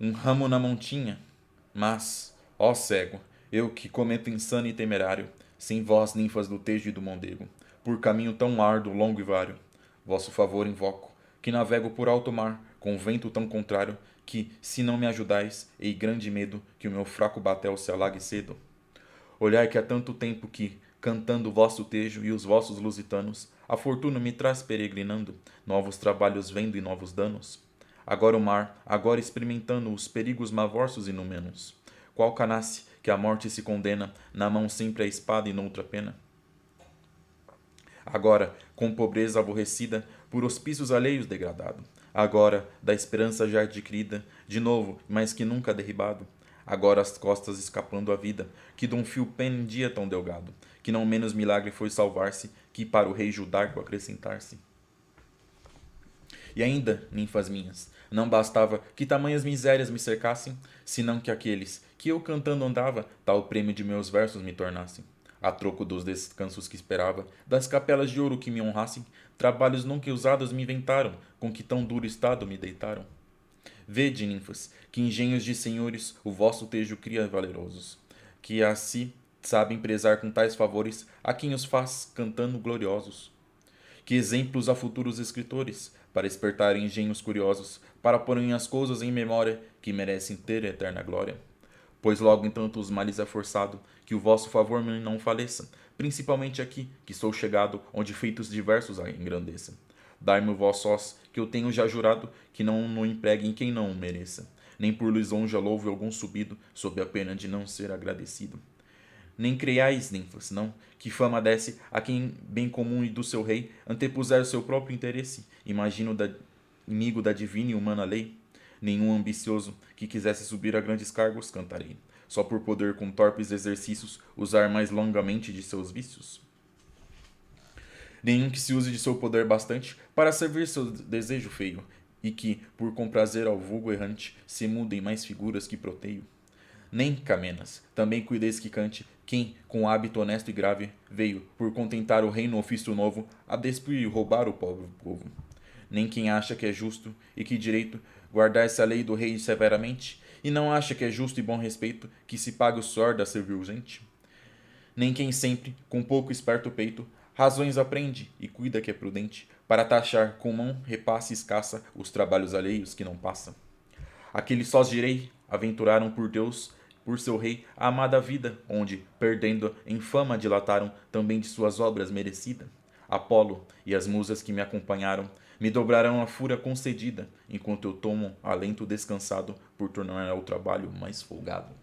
um ramo na mão tinha, mas, ó cego, eu que cometo insano e temerário, sem vós, ninfas do Tejo e do Mondego, por caminho tão árduo, longo e vário, vosso favor invoco, que navego por alto mar, com vento tão contrário, que, se não me ajudais, hei grande medo que o meu fraco batel se alague cedo. Olhai que há tanto tempo que, cantando o vosso tejo e os vossos lusitanos, a fortuna me traz peregrinando, novos trabalhos vendo e novos danos. Agora o mar, agora experimentando os perigos mavorsos e numenos. Qual canace que a morte se condena, na mão sempre a espada e noutra pena. Agora, com pobreza aborrecida, por hospícios alheios degradado. Agora, da esperança já adquirida, de novo, mais que nunca derribado. Agora as costas escapando a vida, que de um fio pendia tão delgado, que não menos milagre foi salvar-se, que para o rei Judarco acrescentar-se. E ainda, ninfas minhas, não bastava que tamanhas misérias me cercassem, senão que aqueles que eu cantando andava, tal prêmio de meus versos me tornassem. A troco dos descansos que esperava, das capelas de ouro que me honrassem, trabalhos nunca usados me inventaram, com que tão duro estado me deitaram. Vede, ninfas, que engenhos de senhores o vosso tejo cria valerosos, que a si sabem prezar com tais favores a quem os faz cantando gloriosos. Que exemplos a futuros escritores, para espertarem engenhos curiosos, para porem as coisas em memória que merecem ter eterna glória. Pois logo entanto os males é forçado, que o vosso favor me não faleça, principalmente aqui, que sou chegado, onde feitos diversos a engrandeça. Dai-me o vós sós, que eu tenho já jurado, que não no empregue em quem não o mereça, nem por lisonja louve algum subido, sob a pena de não ser agradecido. Nem creiais, ninfas, não, que fama desce a quem, bem comum e do seu rei, antepuser o seu próprio interesse, imagino da, inimigo da divina e humana lei. Nenhum ambicioso que quisesse subir a grandes cargos cantarei, só por poder com torpes exercícios usar mais longamente de seus vícios. Nenhum que se use de seu poder bastante para servir seu desejo feio, e que, por comprazer ao vulgo errante, se mudem mais figuras que proteio. Nem Camenas, também cuideis que cante, quem, com hábito honesto e grave, veio, por contentar o reino ofício novo, a despir e roubar o pobre povo. Nem quem acha que é justo e que direito guardar-se a lei do rei severamente, e não acha que é justo e bom respeito que se pague o suor da servil gente. Nem quem sempre, com pouco esperto peito, razões aprende e cuida que é prudente, para taxar com mão repasse escassa os trabalhos alheios que não passa. Aqueles sós direi aventuraram por Deus, por seu rei, a amada vida, onde, perdendo em fama, dilataram também de suas obras merecida. Apolo e as musas que me acompanharam me dobrarão a fúria concedida, enquanto eu tomo alento descansado por tornar ao trabalho mais folgado.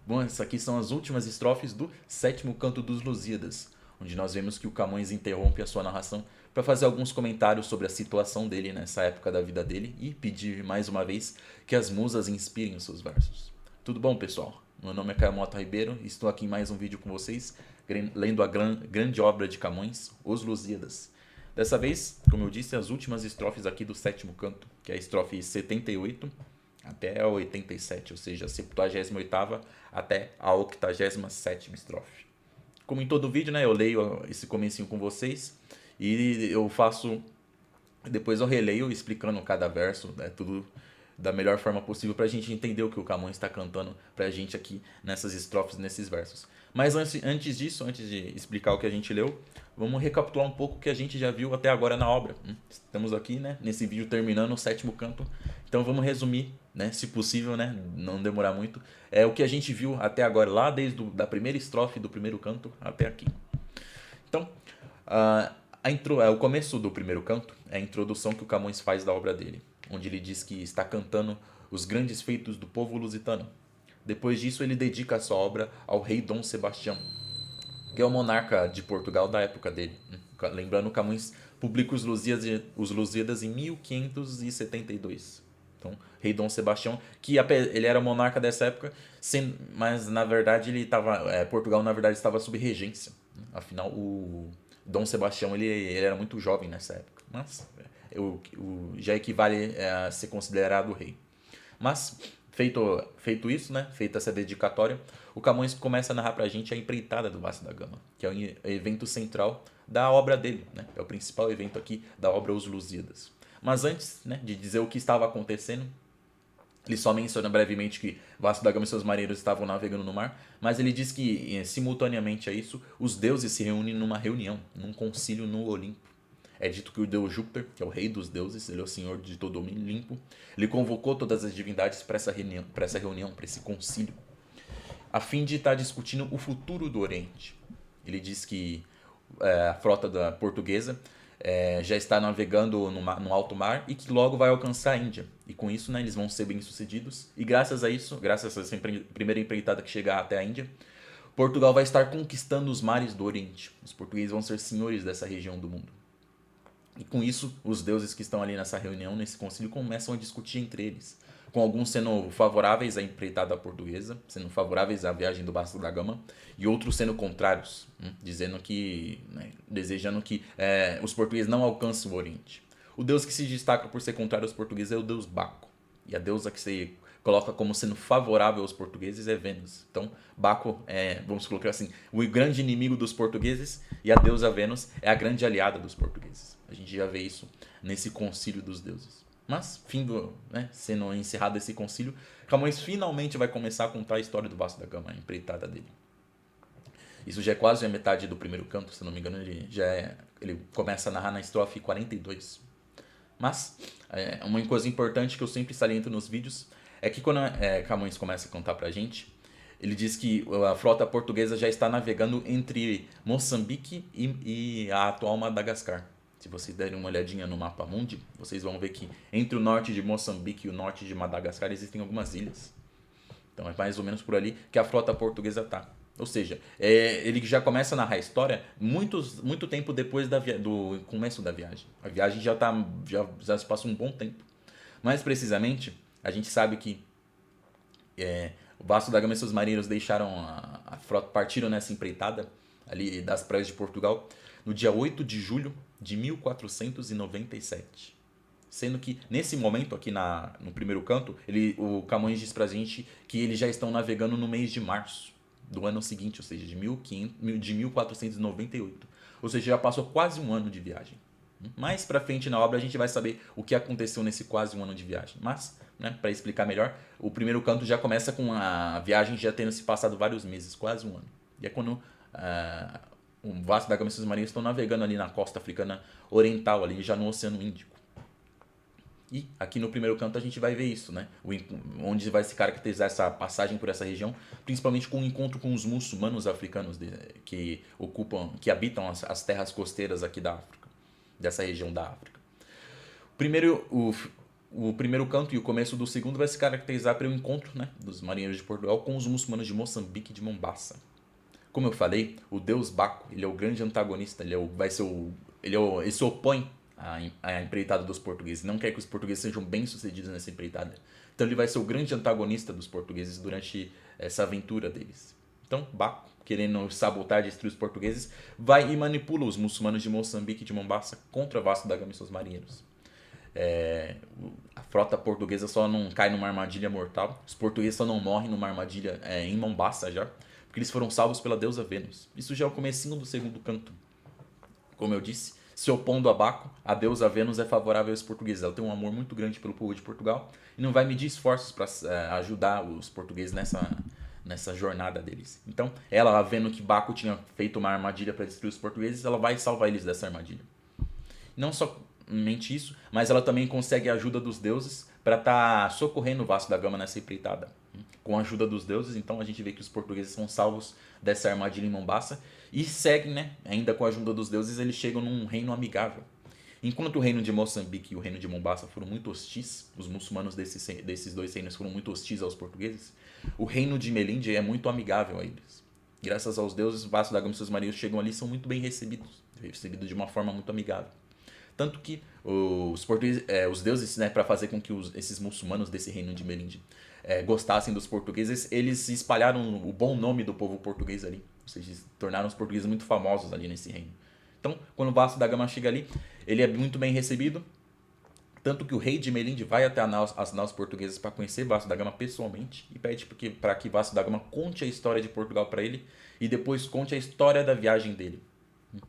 Bom, essas aqui são as últimas estrofes do sétimo canto dos Lusíadas, onde nós vemos que o Camões interrompe a sua narração para fazer alguns comentários sobre a situação dele nessa época da vida dele e pedir mais uma vez que as musas inspirem os seus versos. Tudo bom, pessoal? Meu nome é Caio Mota Ribeiro e estou aqui em mais um vídeo com vocês, lendo a grande obra de Camões, Os Lusíadas. Dessa vez, como eu disse, as últimas estrofes aqui do sétimo canto, que é a estrofe 78 até a 87, ou seja, a 78ª até a 87ª estrofe. Como em todo vídeo, né, eu leio esse comecinho com vocês e eu faço, depois eu releio explicando cada verso, né, tudo da melhor forma possível para a gente entender o que o Camões está cantando para a gente aqui nessas estrofes, nesses versos. Mas antes disso, antes de explicar o que a gente leu, vamos recapitular um pouco o que a gente já viu até agora na obra. Estamos aqui, né, nesse vídeo terminando o sétimo canto, então vamos resumir, né, se possível, né, não demorar muito, é o que a gente viu até agora, lá desde da primeira estrofe do primeiro canto até aqui. Então, o começo do primeiro canto é a introdução que o Camões faz da obra dele, onde ele diz que está cantando os grandes feitos do povo lusitano. Depois disso, ele dedica a sua obra ao rei Dom Sebastião, que é o monarca de Portugal da época dele. Lembrando, Camões publica os Lusíadas em 1572. Então, rei Dom Sebastião, que ele era monarca dessa época, mas na verdade Portugal na verdade estava sob regência. Afinal, o Dom Sebastião ele era muito jovem nessa época, mas já equivale a ser considerado rei. Mas, feito isso, né, feita essa dedicatória, o Camões começa a narrar pra gente a empreitada do Vasco da Gama, que é o evento central da obra dele, né, é o principal evento aqui da obra Os Lusíadas. Mas antes, né, de dizer o que estava acontecendo, Ele só menciona brevemente que Vasco da Gama e seus marinheiros estavam navegando no mar, mas ele diz que, simultaneamente a isso, os deuses se reúnem numa reunião, num concílio no Olimpo. É dito que o deus Júpiter, que é o rei dos deuses, ele é o senhor de todo o Olimpo, ele convocou todas as divindades para essa reunião, para esse concílio, a fim de estar discutindo o futuro do Oriente. Ele diz que a frota da portuguesa já está navegando no alto mar e que logo vai alcançar a Índia. E com isso, né, eles vão ser bem-sucedidos. E graças a isso, graças a essa primeira empreitada que chegar até a Índia, Portugal vai estar conquistando os mares do Oriente. Os portugueses vão ser senhores dessa região do mundo. E com isso, os deuses que estão ali nessa reunião, nesse concílio, começam a discutir entre eles. Com alguns sendo favoráveis à empreitada portuguesa, sendo favoráveis à viagem do Vasco da Gama, e outros sendo contrários, dizendo que, né, desejando que os portugueses não alcancem o Oriente. O deus que se destaca por ser contrário aos portugueses é o deus Baco. E a deusa que se coloca como sendo favorável aos portugueses é Vênus. Então, Baco é, vamos colocar assim, o grande inimigo dos portugueses, e a deusa Vênus é a grande aliada dos portugueses. A gente já vê isso nesse concílio dos deuses. Mas, sendo encerrado esse concílio, Camões finalmente vai começar a contar a história do Vasco da Gama, a empreitada dele. Isso já é quase a metade do primeiro canto, se não me engano, ele começa a narrar na estrofe 42. Mas, uma coisa importante que eu sempre saliento nos vídeos é que quando Camões começa a contar pra gente, ele diz que a frota portuguesa já está navegando entre Moçambique e a atual Madagascar. Se vocês derem uma olhadinha no mapa mundi, vocês vão ver que entre o norte de Moçambique e o norte de Madagascar existem algumas ilhas. Então é mais ou menos por ali que a frota portuguesa está. Ou seja, ele já começa a narrar a história muito tempo depois do começo da viagem. A viagem já se passou um bom tempo. Mais precisamente, a gente sabe que o Vasco da Gama e seus marinheiros deixaram a frota, partiram nessa empreitada ali das praias de Portugal no dia 8 de julho de 1497. Sendo que, nesse momento, aqui no primeiro canto, o Camões diz pra gente que eles já estão navegando no mês de março do ano seguinte, ou seja, de 1498. Ou seja, já passou quase um ano de viagem. Mais pra frente na obra a gente vai saber o que aconteceu nesse quase um ano de viagem. Mas, para explicar melhor, o primeiro canto já começa com a viagem já tendo se passado vários meses, quase um ano. E é quando o Vasco da Gama e seus marinheiros estão navegando ali na costa africana oriental, ali já no Oceano Índico. E aqui no primeiro canto a gente vai ver isso, né? Onde vai se caracterizar essa passagem por essa região, principalmente com o encontro com os muçulmanos africanos que habitam as terras costeiras aqui da África, dessa região da África. O primeiro canto e o começo do segundo vai se caracterizar pelo encontro, né, dos marinheiros de Portugal com os muçulmanos de Moçambique e de Mombaça. Como eu falei, o deus Baco, ele é o grande antagonista, ele se opõe à empreitada dos portugueses, não quer que os portugueses sejam bem-sucedidos nessa empreitada. Então ele vai ser o grande antagonista dos portugueses durante essa aventura deles. Então Baco, querendo sabotar e destruir os portugueses, vai e manipula os muçulmanos de Moçambique e de Mombaça contra Vasco da Gama e seus marinheiros. A frota portuguesa só não cai numa armadilha mortal, os portugueses só não morrem numa armadilha em Mombaça já, porque eles foram salvos pela deusa Vênus. Isso já é o comecinho do segundo canto. Como eu disse, se opondo a Baco, a deusa Vênus é favorável aos portugueses. Ela tem um amor muito grande pelo povo de Portugal e não vai medir esforços para ajudar os portugueses nessa jornada deles. Então, ela, vendo que Baco tinha feito uma armadilha para destruir os portugueses, ela vai salvar eles dessa armadilha. Não somente isso, mas ela também consegue a ajuda dos deuses para estar socorrendo o Vasco da Gama nessa empreitada. Com a ajuda dos deuses, então a gente vê que os portugueses são salvos dessa armadilha em Mombaça e seguem, né? Ainda com a ajuda dos deuses, eles chegam num reino amigável. Enquanto o reino de Moçambique e o reino de Mombaça foram muito hostis, os muçulmanos desses dois reinos foram muito hostis aos portugueses, o reino de Melinde é muito amigável a eles. Graças aos deuses, Vasco da Gama e seus marinheiros chegam ali e são muito bem recebidos de uma forma muito amigável. Tanto que os deuses, né, para fazer com que esses muçulmanos desse reino de Melinde gostassem dos portugueses, eles espalharam o bom nome do povo português ali. Ou seja, tornaram os portugueses muito famosos ali nesse reino. Então, quando o Vasco da Gama chega ali, ele é muito bem recebido. Tanto que o rei de Melinde vai até as naus portuguesas para conhecer Vasco da Gama pessoalmente e pede para que Vasco da Gama conte a história de Portugal para ele e depois conte a história da viagem dele.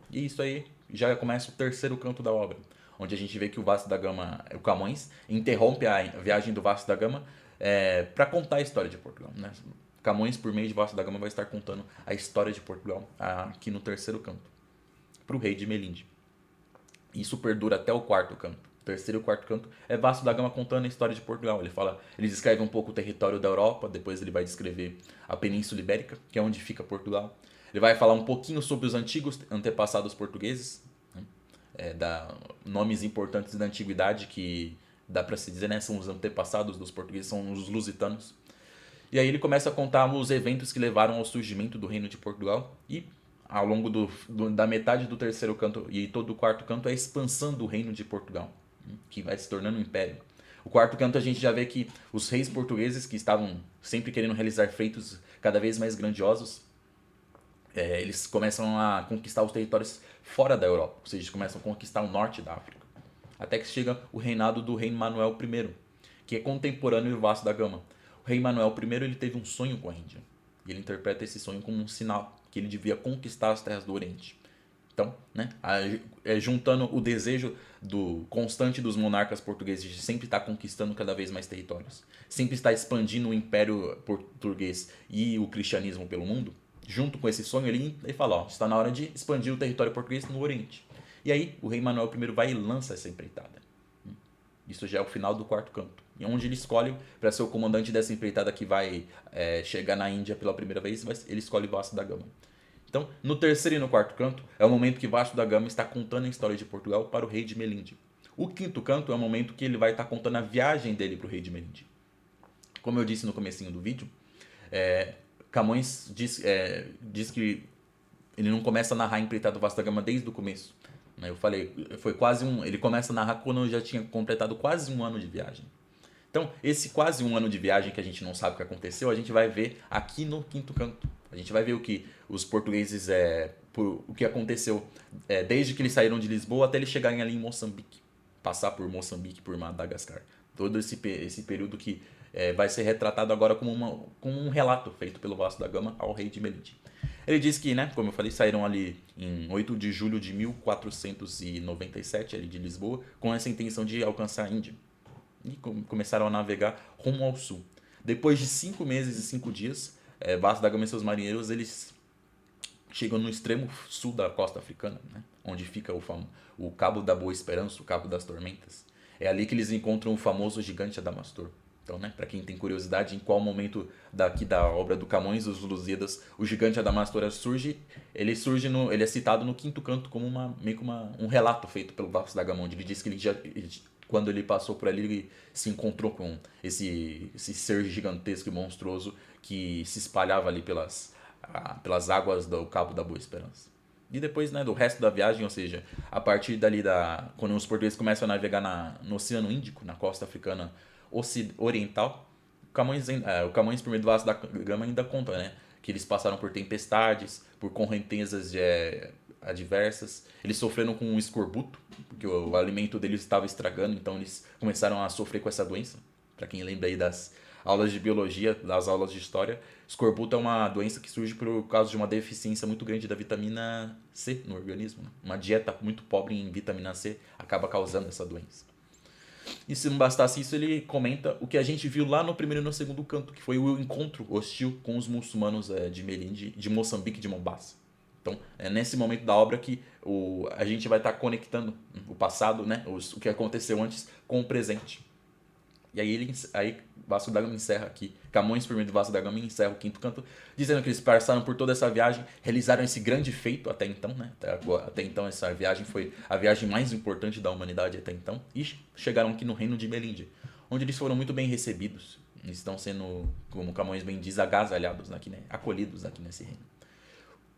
E isso aí já começa o terceiro canto da obra, onde a gente vê que o Vasco da Gama, o Camões, interrompe a viagem do Vasco da Gama para contar a história de Portugal, né? Camões, por meio de Vasco da Gama, vai estar contando a história de Portugal aqui no terceiro canto, para o rei de Melinde. Isso perdura até o quarto canto. O terceiro e o quarto canto é Vasco da Gama contando a história de Portugal. Ele descreve um pouco o território da Europa, depois ele vai descrever a Península Ibérica, que é onde fica Portugal. Ele vai falar um pouquinho sobre os antigos antepassados portugueses, né? Nomes importantes da antiguidade que dá para se dizer, né, são os antepassados dos portugueses, são os lusitanos. E aí ele começa a contar os eventos que levaram ao surgimento do Reino de Portugal e ao longo da metade do terceiro canto e todo o quarto canto é a expansão do Reino de Portugal, que vai se tornando um império. O quarto canto a gente já vê que os reis portugueses que estavam sempre querendo realizar feitos cada vez mais grandiosos, eles começam a conquistar os territórios fora da Europa, ou seja, começam a conquistar o norte da África. Até que chega o reinado do rei Manuel I, que é contemporâneo do Vasco da Gama. O rei Manuel I ele teve um sonho com a Índia. E ele interpreta esse sonho como um sinal que ele devia conquistar as terras do Oriente. Então, né, juntando o desejo constante dos monarcas portugueses de sempre estar conquistando cada vez mais territórios, sempre estar expandindo o império português e o cristianismo pelo mundo, junto com esse sonho, ele fala, está na hora de expandir o território português no Oriente. E aí, o rei Manuel I vai e lança essa empreitada. Isso já é o final do quarto canto. E onde ele escolhe para ser o comandante dessa empreitada que vai chegar na Índia pela primeira vez, ele escolhe Vasco da Gama. Então, no terceiro e no quarto canto, é o momento que Vasco da Gama está contando a história de Portugal para o rei de Melinde. O quinto canto é o momento que ele vai estar contando a viagem dele para o rei de Melinde. Como eu disse no comecinho do vídeo, Camões diz que ele não começa a narrar a empreitada do Vasco da Gama desde o começo. Eu falei, foi quase ele começa a narrar quando já tinha completado quase um ano de viagem. Então, esse quase um ano de viagem que a gente não sabe o que aconteceu, a gente vai ver aqui no quinto canto. A gente vai ver o que os portugueses, o que aconteceu desde que eles saíram de Lisboa até eles chegarem ali em Moçambique. Passar por Moçambique, por Madagascar. Todo esse período que vai ser retratado agora como um relato feito pelo Vasco da Gama ao rei de Melinde. Ele diz que, né, como eu falei, saíram ali em 8 de julho de 1497, ali de Lisboa, com essa intenção de alcançar a Índia. E começaram a navegar rumo ao sul. Depois de 5 meses e 5 dias, Vasco da Gama e seus marinheiros eles chegam no extremo sul da costa africana, né, onde fica o Cabo da Boa Esperança, o Cabo das Tormentas. É ali que eles encontram o famoso gigante Adamastor. Então, né, para quem tem curiosidade em qual momento daqui da obra do Camões, os Lusíadas, o gigante Adamastor surge, ele é citado no quinto canto como meio que um relato feito pelo Vasco da Gama, onde ele diz que quando ele passou por ali, ele se encontrou com esse ser gigantesco e monstruoso que se espalhava ali pelas águas do Cabo da Boa Esperança. E depois, né, do resto da viagem, ou seja, a partir dali quando os portugueses começam a navegar no Oceano Índico, na costa africana oriental, o Camões, por meio do Vasco da Gama, ainda conta, né, que eles passaram por tempestades, por correntezas adversas, eles sofreram com um escorbuto, porque o alimento deles estava estragando, então eles começaram a sofrer com essa doença. Para quem lembra aí das aulas de biologia, das aulas de história, escorbuto é uma doença que surge por causa de uma deficiência muito grande da vitamina C no organismo. Uma dieta muito pobre em vitamina C acaba causando essa doença. E se não bastasse isso, ele comenta o que a gente viu lá no primeiro e no segundo canto, que foi o encontro hostil com os muçulmanos de Melinde, de Moçambique e de Mombasa. Então, é nesse momento da obra que a gente vai estar conectando o passado, né, o que aconteceu antes, com o presente. E aí Vasco da Gama encerra aqui, Camões, por meio do Vasco da Gama, encerra o quinto canto, dizendo que eles passaram por toda essa viagem, realizaram esse grande feito até então, né? Até então essa viagem foi a viagem mais importante da humanidade até então, e chegaram aqui no reino de Melinde, onde eles foram muito bem recebidos, eles estão sendo, como Camões bem diz, agasalhados aqui, né? Acolhidos aqui nesse reino.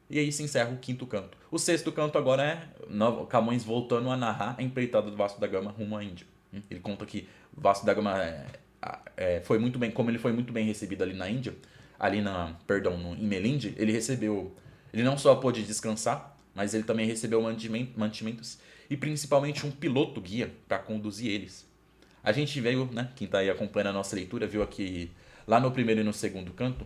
E aí se encerra o quinto canto. O sexto canto agora é Camões voltando a narrar a empreitada do Vasco da Gama rumo à Índia. Ele conta que o Vasco da Gama foi muito bem, como ele foi muito bem recebido ali na Índia, em Melinde, ele não só pôde descansar, mas ele também recebeu mantimentos e principalmente um piloto guia para conduzir eles. A gente veio, né, quem está aí acompanhando a nossa leitura, viu aqui lá no primeiro e no segundo canto,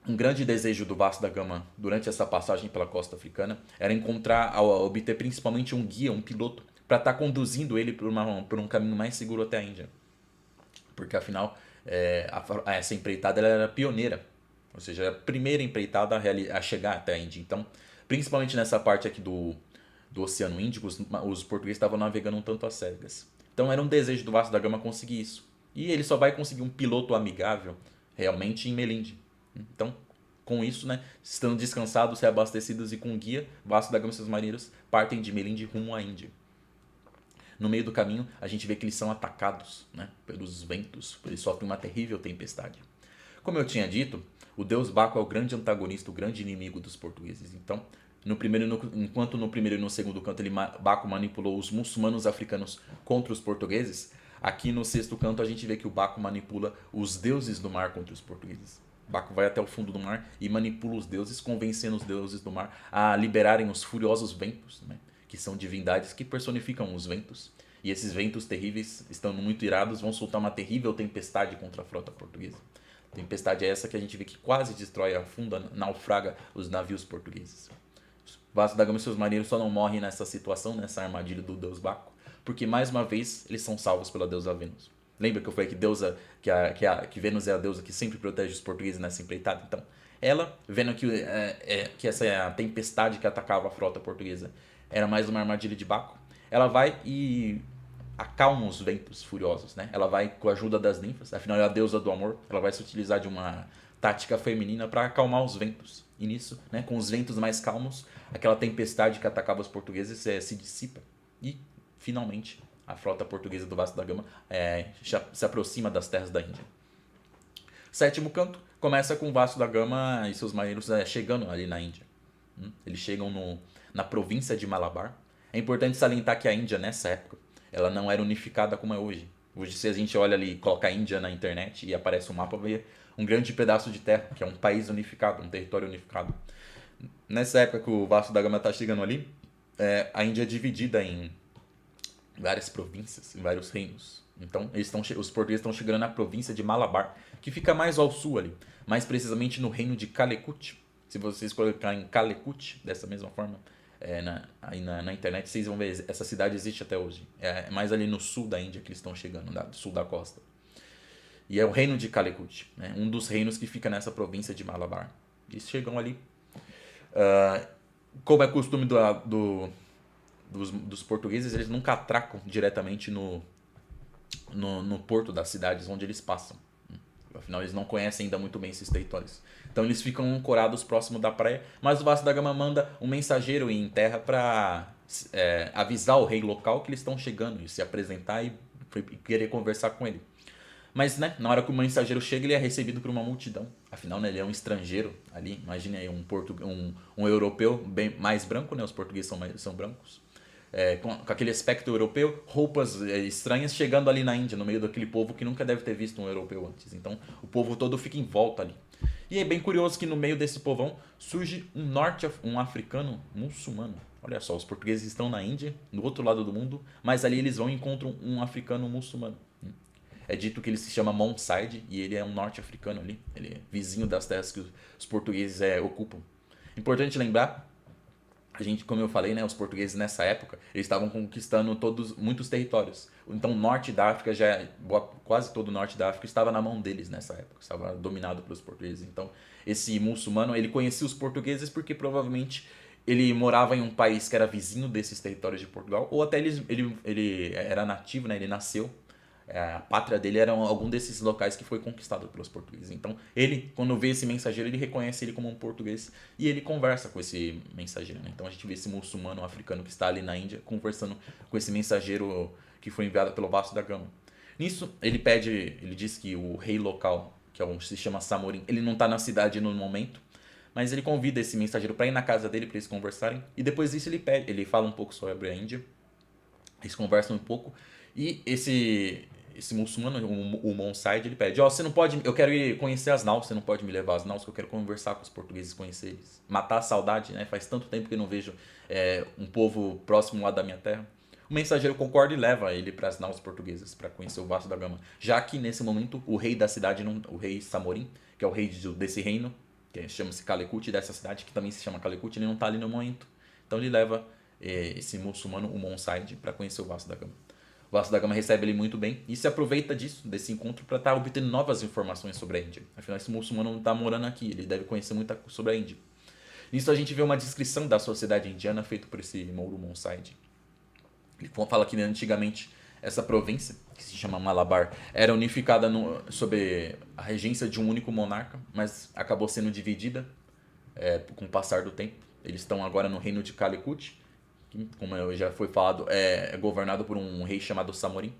um grande desejo do Vasco da Gama durante essa passagem pela costa africana era obter principalmente um guia, um piloto, para estar conduzindo ele por um caminho mais seguro até a Índia. Porque afinal, essa empreitada ela era pioneira, ou seja, a primeira empreitada a chegar até a Índia. Então, principalmente nessa parte aqui do Oceano Índico, os portugueses estavam navegando um tanto às cegas. Então era um desejo do Vasco da Gama conseguir isso. E ele só vai conseguir um piloto amigável realmente em Melinde. Então, com isso, né, estando descansados, reabastecidos e com guia, Vasco da Gama e seus marinheiros partem de Melinde rumo à Índia. No meio do caminho, a gente vê que eles são atacados, né, pelos ventos, eles sofrem uma terrível tempestade. Como eu tinha dito, o deus Baco é o grande antagonista, o grande inimigo dos portugueses. Então, enquanto no primeiro e no segundo canto Baco manipulou os muçulmanos africanos contra os portugueses, aqui no sexto canto a gente vê que o Baco manipula os deuses do mar contra os portugueses. Baco vai até o fundo do mar e manipula os deuses, convencendo os deuses do mar a liberarem os furiosos ventos, né? Que são divindades que personificam os ventos. E esses ventos terríveis, estando muito irados, vão soltar uma terrível tempestade contra a frota portuguesa. Tempestade é essa que a gente vê que quase destrói, afunda, naufraga os navios portugueses. Vasco da Gama e seus marinheiros só não morrem nessa situação, nessa armadilha do deus Baco, porque mais uma vez eles são salvos pela deusa Vênus. Lembra que eu falei que Vênus é a deusa que sempre protege os portugueses nessa empreitada? Então, ela, vendo que essa é a tempestade que atacava a frota portuguesa era mais uma armadilha de Baco, ela vai e acalma os ventos furiosos, né? Ela vai com a ajuda das ninfas, afinal é a deusa do amor, ela vai se utilizar de uma tática feminina para acalmar os ventos. E nisso, né, com os ventos mais calmos, aquela tempestade que atacava os portugueses se dissipa. E, finalmente, a frota portuguesa do Vasco da Gama se aproxima das terras da Índia. Sétimo canto começa com o Vasco da Gama e seus marinheiros chegando ali na Índia. Eles chegam na província de Malabar. É importante salientar que a Índia, nessa época, ela não era unificada como é hoje. Hoje, se a gente olha ali, coloca a Índia na internet e aparece um mapa, vê um grande pedaço de terra, que é um país unificado, um território unificado. Nessa época que o Vasco da Gama está chegando ali, a Índia é dividida em várias províncias, em vários reinos. Então, os portugueses estão chegando na província de Malabar, que fica mais ao sul ali, mais precisamente no reino de Calicut. Se vocês colocarem Calicut, dessa mesma forma, aí na internet, vocês vão ver, essa cidade existe até hoje. É mais ali no sul da Índia que eles estão chegando, do sul da costa. E é o reino de Calicut, né? Um dos reinos que fica nessa província de Malabar. Eles chegam ali. Como é costume dos portugueses, eles nunca atracam diretamente no porto das cidades onde eles passam. Afinal, eles não conhecem ainda muito bem esses territórios. Então, eles ficam ancorados próximo da praia, mas o Vasco da Gama manda um mensageiro em terra para avisar o rei local que eles estão chegando e se apresentar e querer conversar com ele. Mas, né, na hora que o mensageiro chega, ele é recebido por uma multidão. Afinal, né, ele é um estrangeiro ali. Imagine aí um europeu bem mais branco, né? Os portugueses são brancos. Com aquele aspecto europeu, roupas estranhas, chegando ali na Índia, no meio daquele povo que nunca deve ter visto um europeu antes. Então, o povo todo fica em volta ali. E é bem curioso que no meio desse povão surge um africano muçulmano. Olha só, os portugueses estão na Índia, no outro lado do mundo, mas ali eles vão e encontram um africano muçulmano. É dito que ele se chama Monsaid e ele é um norte-africano ali. Ele é vizinho das terras que os portugueses ocupam. Importante lembrar, como eu falei, né, os portugueses nessa época, eles estavam conquistando muitos territórios. Então, o norte da África, quase todo o norte da África estava na mão deles nessa época. Estava dominado pelos portugueses. Então, esse muçulmano, ele conhecia os portugueses porque provavelmente ele morava em um país que era vizinho desses territórios de Portugal, ou até ele era nativo, né, ele nasceu. A pátria dele era algum desses locais que foi conquistado pelos portugueses. Então, ele, quando vê esse mensageiro, ele reconhece ele como um português e ele conversa com esse mensageiro. Né? Então, a gente vê esse muçulmano africano que está ali na Índia conversando com esse mensageiro que foi enviado pelo Vasco da Gama. Nisso, ele diz que o rei local, se chama Samorim, ele não está na cidade no momento, mas ele convida esse mensageiro para ir na casa dele para eles conversarem. E depois disso, ele fala um pouco sobre a Índia. Eles conversam um pouco e esse muçulmano, o Monsaid, ele pede, você não pode, eu quero ir conhecer as naus, você não pode me levar às naus, que eu quero conversar com os portugueses, conhecer eles, matar a saudade, né? Faz tanto tempo que eu não vejo um povo próximo lá da minha terra. O mensageiro concorda e leva ele para as naus portuguesas, para conhecer o Vasco da Gama. Já que nesse momento o rei da cidade, o rei Samorim, que é o rei desse reino, que chama-se Calicut, dessa cidade, que também se chama Calicut, ele não está ali no momento. Então ele leva esse muçulmano, o Monsaid, para conhecer o Vasco da Gama. O Vasco da Gama recebe ele muito bem e se aproveita disso, desse encontro, para estar obtendo novas informações sobre a Índia. Afinal, esse muçulmano não está morando aqui, ele deve conhecer muita coisa sobre a Índia. Nisso a gente vê uma descrição da sociedade indiana feita por esse Mouro Monsaid. Ele fala que antigamente essa província, que se chama Malabar, era unificada sob a regência de um único monarca, mas acabou sendo dividida com o passar do tempo. Eles estão agora no reino de Calicut, que, como já foi falado, é governado por um rei chamado Samorim.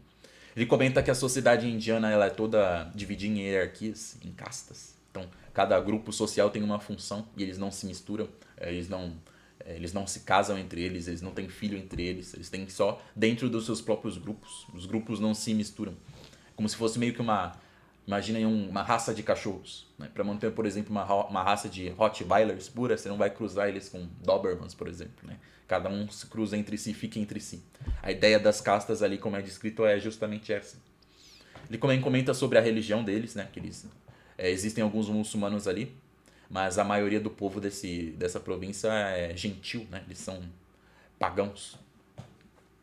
Ele comenta que a sociedade indiana ela é toda dividida em hierarquias, em castas. Então, cada grupo social tem uma função e eles não se misturam, eles não se casam entre eles não têm filho entre eles têm só dentro dos seus próprios grupos. Os grupos não se misturam. Como se fosse meio que imaginem uma raça de cachorros. Né? Para manter, por exemplo, uma raça de Rottweilers pura, você não vai cruzar eles com Dobermans, por exemplo. Né? Cada um se cruza entre si, fica entre si. A ideia das castas ali, como é descrito, é justamente essa. Ele também comenta sobre a religião deles, né? Que existem alguns muçulmanos ali, mas a maioria do povo dessa província é gentil, né? Eles são pagãos.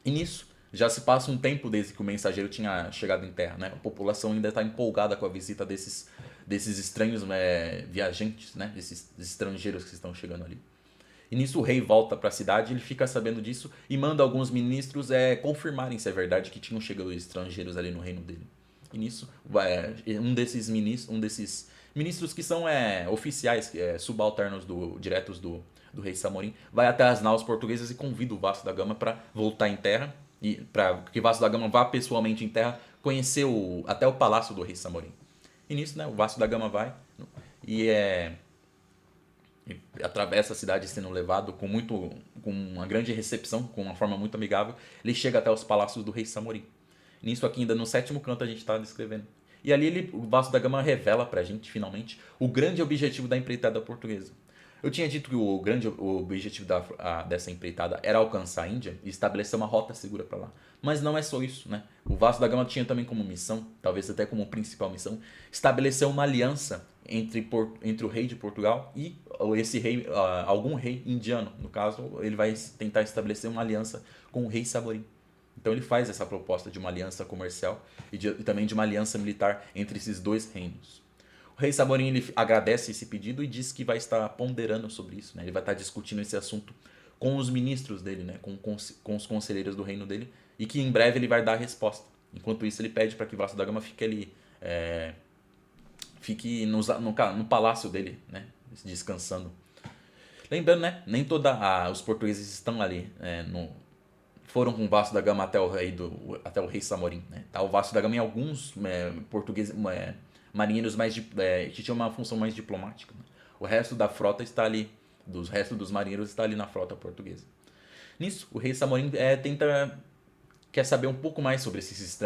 E nisso, já se passa um tempo desde que o mensageiro tinha chegado em terra, né? A população ainda está empolgada com a visita desses estranhos viajantes, né? Desses estrangeiros que estão chegando ali. E nisso o rei volta para a cidade, ele fica sabendo disso e manda alguns ministros confirmarem se é verdade que tinham chegado estrangeiros ali no reino dele. E nisso, um desses ministros que são oficiais, subalternos diretos do rei Samorim, vai até as naus portuguesas e convida o Vasco da Gama para voltar em terra, e para que Vasco da Gama vá pessoalmente em terra conhecer até o palácio do rei Samorim. E nisso, né, o Vasco da Gama vai e atravessa a cidade sendo levado com uma grande recepção, com uma forma muito amigável. Ele chega até os palácios do rei Samorim. Nisso aqui ainda no sétimo canto a gente está descrevendo. E ali o Vasco da Gama revela pra gente, finalmente, o grande objetivo da empreitada portuguesa. Eu tinha dito que o objetivo dessa empreitada era alcançar a Índia e estabelecer uma rota segura para lá. Mas não é só isso, né? O Vasco da Gama tinha também como missão, talvez até como principal missão, estabelecer uma aliança entre o rei de Portugal e esse rei, algum rei indiano. No caso, ele vai tentar estabelecer uma aliança com o rei Samorim. Então ele faz essa proposta de uma aliança comercial e também de uma aliança militar entre esses dois reinos. O rei Samorim ele agradece esse pedido e diz que vai estar ponderando sobre isso. Né? Ele vai estar discutindo esse assunto com os ministros dele, né? com os conselheiros do reino dele, e que em breve ele vai dar a resposta. Enquanto isso, ele pede para que Vasco da Gama fique ali, fique no palácio dele, né? Descansando. Lembrando, né? Nem todos os portugueses estão ali foram com o Vasco da Gama até o rei Samorim. Né? Tá o Vasco da Gama e alguns portugueses, marinheiros que tinham uma função mais diplomática. Né? O resto da frota está ali, resto dos marinheiros está ali na frota portuguesa. Nisso, o rei Samorim quer saber um pouco mais sobre esses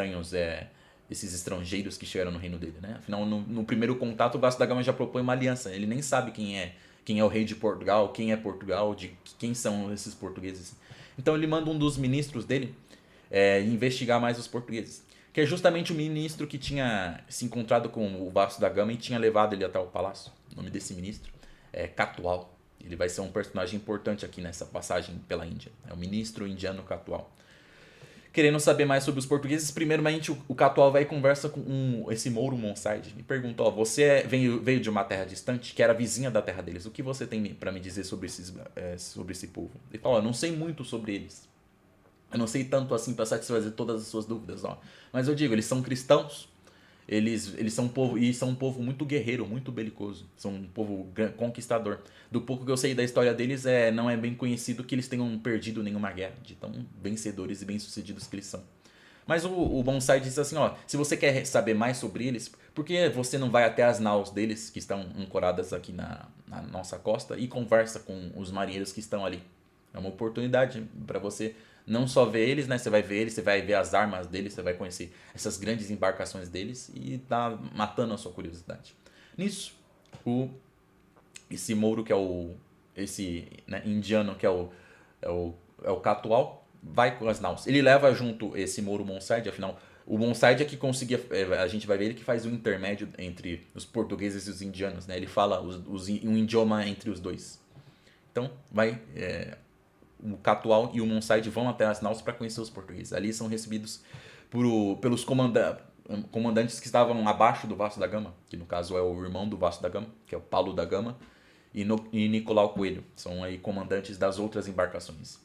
esses estrangeiros que chegaram no reino dele. Né? Afinal, no primeiro contato, o Vasco da Gama já propõe uma aliança. Ele nem sabe quem é o rei de Portugal, quem é Portugal, quem são esses portugueses. Então ele manda um dos ministros dele investigar mais os portugueses. Que é justamente o ministro que tinha se encontrado com o Vasco da Gama e tinha levado ele até o palácio. O nome desse ministro é Catual. Ele vai ser um personagem importante aqui nessa passagem pela Índia. É o ministro indiano Catual. Querendo saber mais sobre os portugueses, primeiramente o Catual vai e conversa com esse Mouro Monsaid e pergunta: você veio de uma terra distante, que era vizinha da terra deles, o que você tem para me dizer sobre esse povo? Ele fala: eu não sei muito sobre eles, eu não sei tanto assim para satisfazer todas as suas dúvidas, mas eu digo, eles são cristãos, eles são um povo muito guerreiro, muito belicoso, são um povo conquistador. Do pouco que eu sei da história deles, não é bem conhecido que eles tenham perdido nenhuma guerra, de tão vencedores e bem-sucedidos que eles são. Mas o Bonsai diz assim, se você quer saber mais sobre eles, por que você não vai até as naus deles, que estão ancoradas aqui na nossa costa, e conversa com os marinheiros que estão ali? É uma oportunidade para você não só ver eles, né? Você vai ver eles, você vai ver as armas deles, você vai conhecer essas grandes embarcações deles e tá matando a sua curiosidade. Nisso, esse Mouro, que esse indiano, que é o Catual, vai com as naus. Ele leva junto esse Mouro Monsaid, afinal, o Monsaid é que conseguia, a gente vai ver ele que faz o intermédio entre os portugueses e os indianos, né? Ele fala um idioma entre os dois. Então, vai o Catual e o Monsaide vão até as naus para conhecer os portugueses. Ali são recebidos pelos comandantes que estavam abaixo do Vasco da Gama, que no caso é o irmão do Vasco da Gama, que é o Paulo da Gama, e Nicolau Coelho. São aí comandantes das outras embarcações.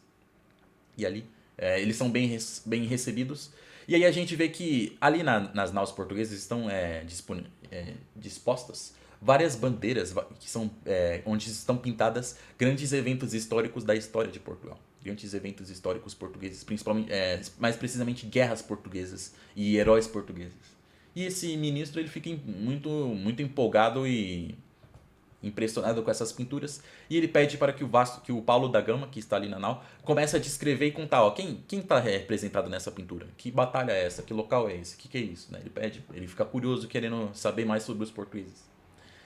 E ali eles são bem recebidos. E aí a gente vê que ali nas naus portuguesas estão dispostas várias bandeiras que são onde estão pintadas grandes eventos históricos da história de Portugal. Grandes eventos históricos portugueses, principalmente, mais precisamente guerras portuguesas e heróis portugueses. E esse ministro ele fica muito empolgado e impressionado com essas pinturas, e ele pede para que o Paulo da Gama, que está ali na nau, comece a descrever e contar, ó, quem está representado nessa pintura? Que batalha é essa? Que local é esse? Que é isso? Né? Ele fica curioso, querendo saber mais sobre os portugueses.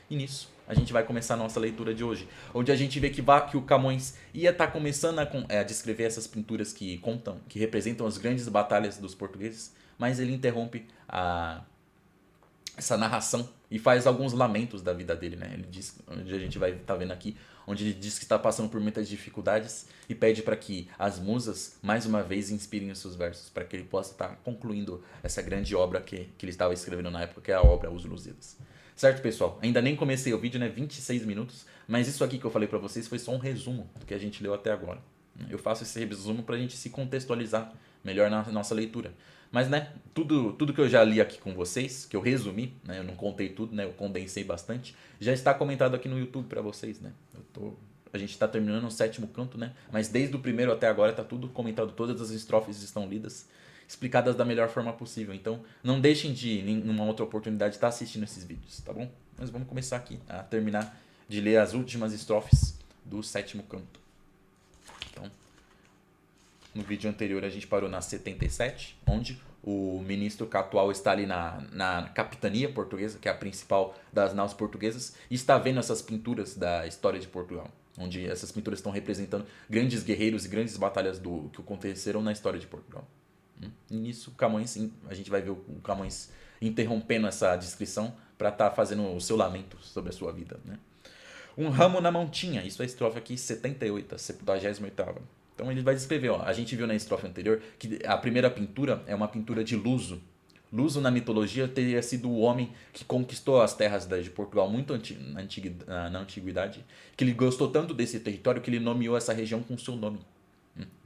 E nisso, a gente vai começar a nossa leitura de hoje, onde a gente vê que o Camões ia estar começando a descrever essas pinturas que contam, que representam as grandes batalhas dos portugueses, mas ele interrompe essa narração e faz alguns lamentos da vida dele, né? Ele diz, onde a gente vai estar vendo aqui, onde ele diz que está passando por muitas dificuldades e pede para que as musas mais uma vez inspirem os seus versos, para que ele possa estar concluindo essa grande obra que ele estava escrevendo na época, que é a obra Os Lusíadas. Certo, pessoal? Ainda nem comecei o vídeo, né? 26 minutos, mas isso aqui que eu falei para vocês foi só um resumo do que a gente leu até agora. Eu faço esse resumo para a gente se contextualizar melhor na nossa leitura. Mas, né, tudo que eu já li aqui com vocês, que eu resumi, né, eu não contei tudo, né, eu condensei bastante, já está comentado aqui no YouTube para vocês, né. A gente está terminando o 7º canto, né, mas desde o primeiro até agora está tudo comentado, todas as estrofes estão lidas, explicadas da melhor forma possível. Então, não deixem de, em uma outra oportunidade, estar assistindo esses vídeos, tá bom? Mas vamos começar aqui a terminar de ler as últimas estrofes do 7º canto. Então, no vídeo anterior a gente parou na 77, onde o ministro Catual está ali na capitania portuguesa, que é a principal das naus portuguesas, e está vendo essas pinturas da história de Portugal, onde essas pinturas estão representando grandes guerreiros e grandes batalhas que aconteceram na história de Portugal. E nisso, Camões, a gente vai ver o Camões interrompendo essa descrição para estar fazendo o seu lamento sobre a sua vida, né? Um ramo na mão tinha, isso é a estrofe aqui 78, a 78ª. Então ele vai descrever, ó, a gente viu na estrofe anterior que a primeira pintura é uma pintura de Luso. Luso na mitologia teria sido o homem que conquistou as terras de Portugal muito na antiguidade, que ele gostou tanto desse território que ele nomeou essa região com seu nome.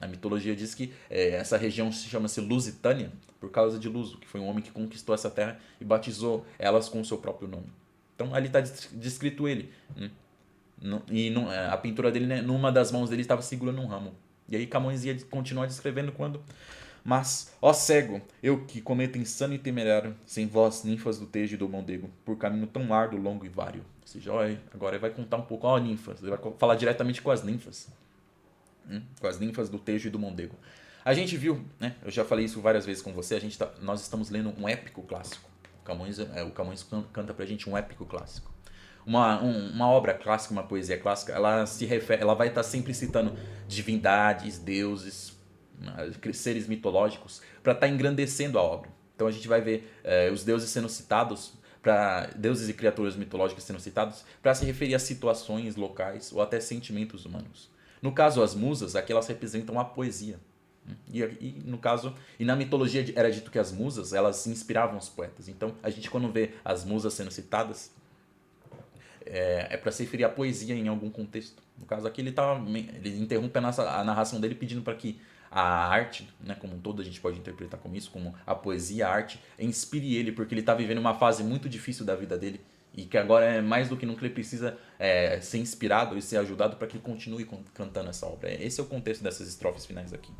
A mitologia diz que essa região chama-se Lusitânia por causa de Luso, que foi um homem que conquistou essa terra e batizou elas com o seu próprio nome. Então ali está descrito ele. E a pintura dele, né, numa das mãos dele estava segurando um ramo. E aí Camões ia continuar descrevendo quando... Mas, ó cego, eu que cometo insano e temerário, sem vós, ninfas do Tejo e do Mondego, por caminho tão árduo, longo e vário. Ou seja, ó, agora ele vai contar um pouco, ó, ninfas, ele vai falar diretamente com as ninfas. Com as ninfas do Tejo e do Mondego. A gente viu, né, eu já falei isso várias vezes com você, nós estamos lendo um épico clássico. O Camões canta pra gente um épico clássico. Uma obra clássica, uma poesia clássica, ela vai estar sempre citando divindades, deuses, seres mitológicos, para estar engrandecendo a obra. Então a gente vai ver os deuses sendo citados, deuses e criaturas mitológicas sendo citados, para se referir a situações locais ou até sentimentos humanos. No caso, as musas, aqui elas representam a poesia. No caso, na mitologia era dito que as musas, elas inspiravam os poetas. Então, a gente quando vê as musas sendo citadas, para se referir à poesia em algum contexto. No caso aqui ele interrompe a narração dele pedindo para que a arte, né, como um todo a gente pode interpretar como isso, como a poesia, a arte, inspire ele, porque ele está vivendo uma fase muito difícil da vida dele e que agora é mais do que nunca ele precisa ser inspirado e ser ajudado para que ele continue cantando essa obra. Esse é o contexto dessas estrofes finais aqui.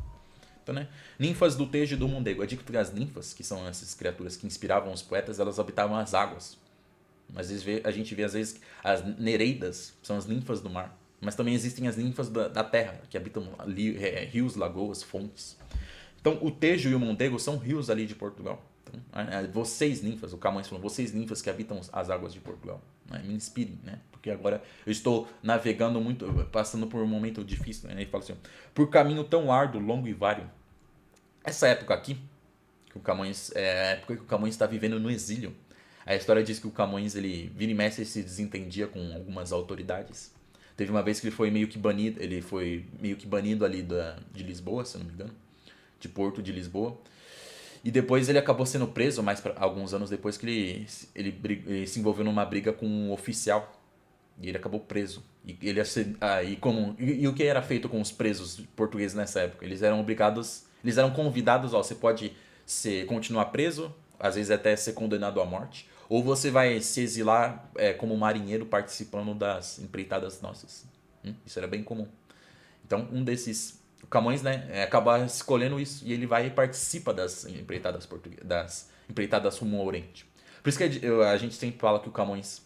Então, né? Ninfas do Tejo e do Mondego. É dito que as ninfas, que são essas criaturas que inspiravam os poetas, elas habitavam as águas. Mas a gente vê às vezes as nereidas são as ninfas do mar. Mas também existem as ninfas da terra, que habitam rios, lagoas, fontes. Então o Tejo e o Mondego são rios ali de Portugal. Então, vocês ninfas, o Camões falou, vocês ninfas que habitam as águas de Portugal, né? Me inspirem, né? Porque agora eu estou navegando muito, passando por um momento difícil, né? Ele fala assim, por caminho tão árduo, longo e vário. Essa época aqui, que o Camões, é a época que o Camões está vivendo no exílio. A história diz que o Camões, ele vira e mexe, se desentendia com algumas autoridades. Teve uma vez que ele foi meio que banido ali de Lisboa, se eu não me engano, de Porto de Lisboa. E depois ele acabou sendo preso, alguns anos depois que ele se envolveu numa briga com um oficial. E ele acabou preso. E o que era feito com os presos portugueses nessa época? Eles eram convidados, ó, você pode continuar preso, às vezes até ser condenado à morte, ou você vai se exilar como marinheiro participando das empreitadas nossas. Isso era bem comum. Então, o Camões, né, acaba escolhendo isso e ele vai e participa das empreitadas portuguesas, das empreitadas rumo ao Oriente. Por isso que a gente sempre fala que o Camões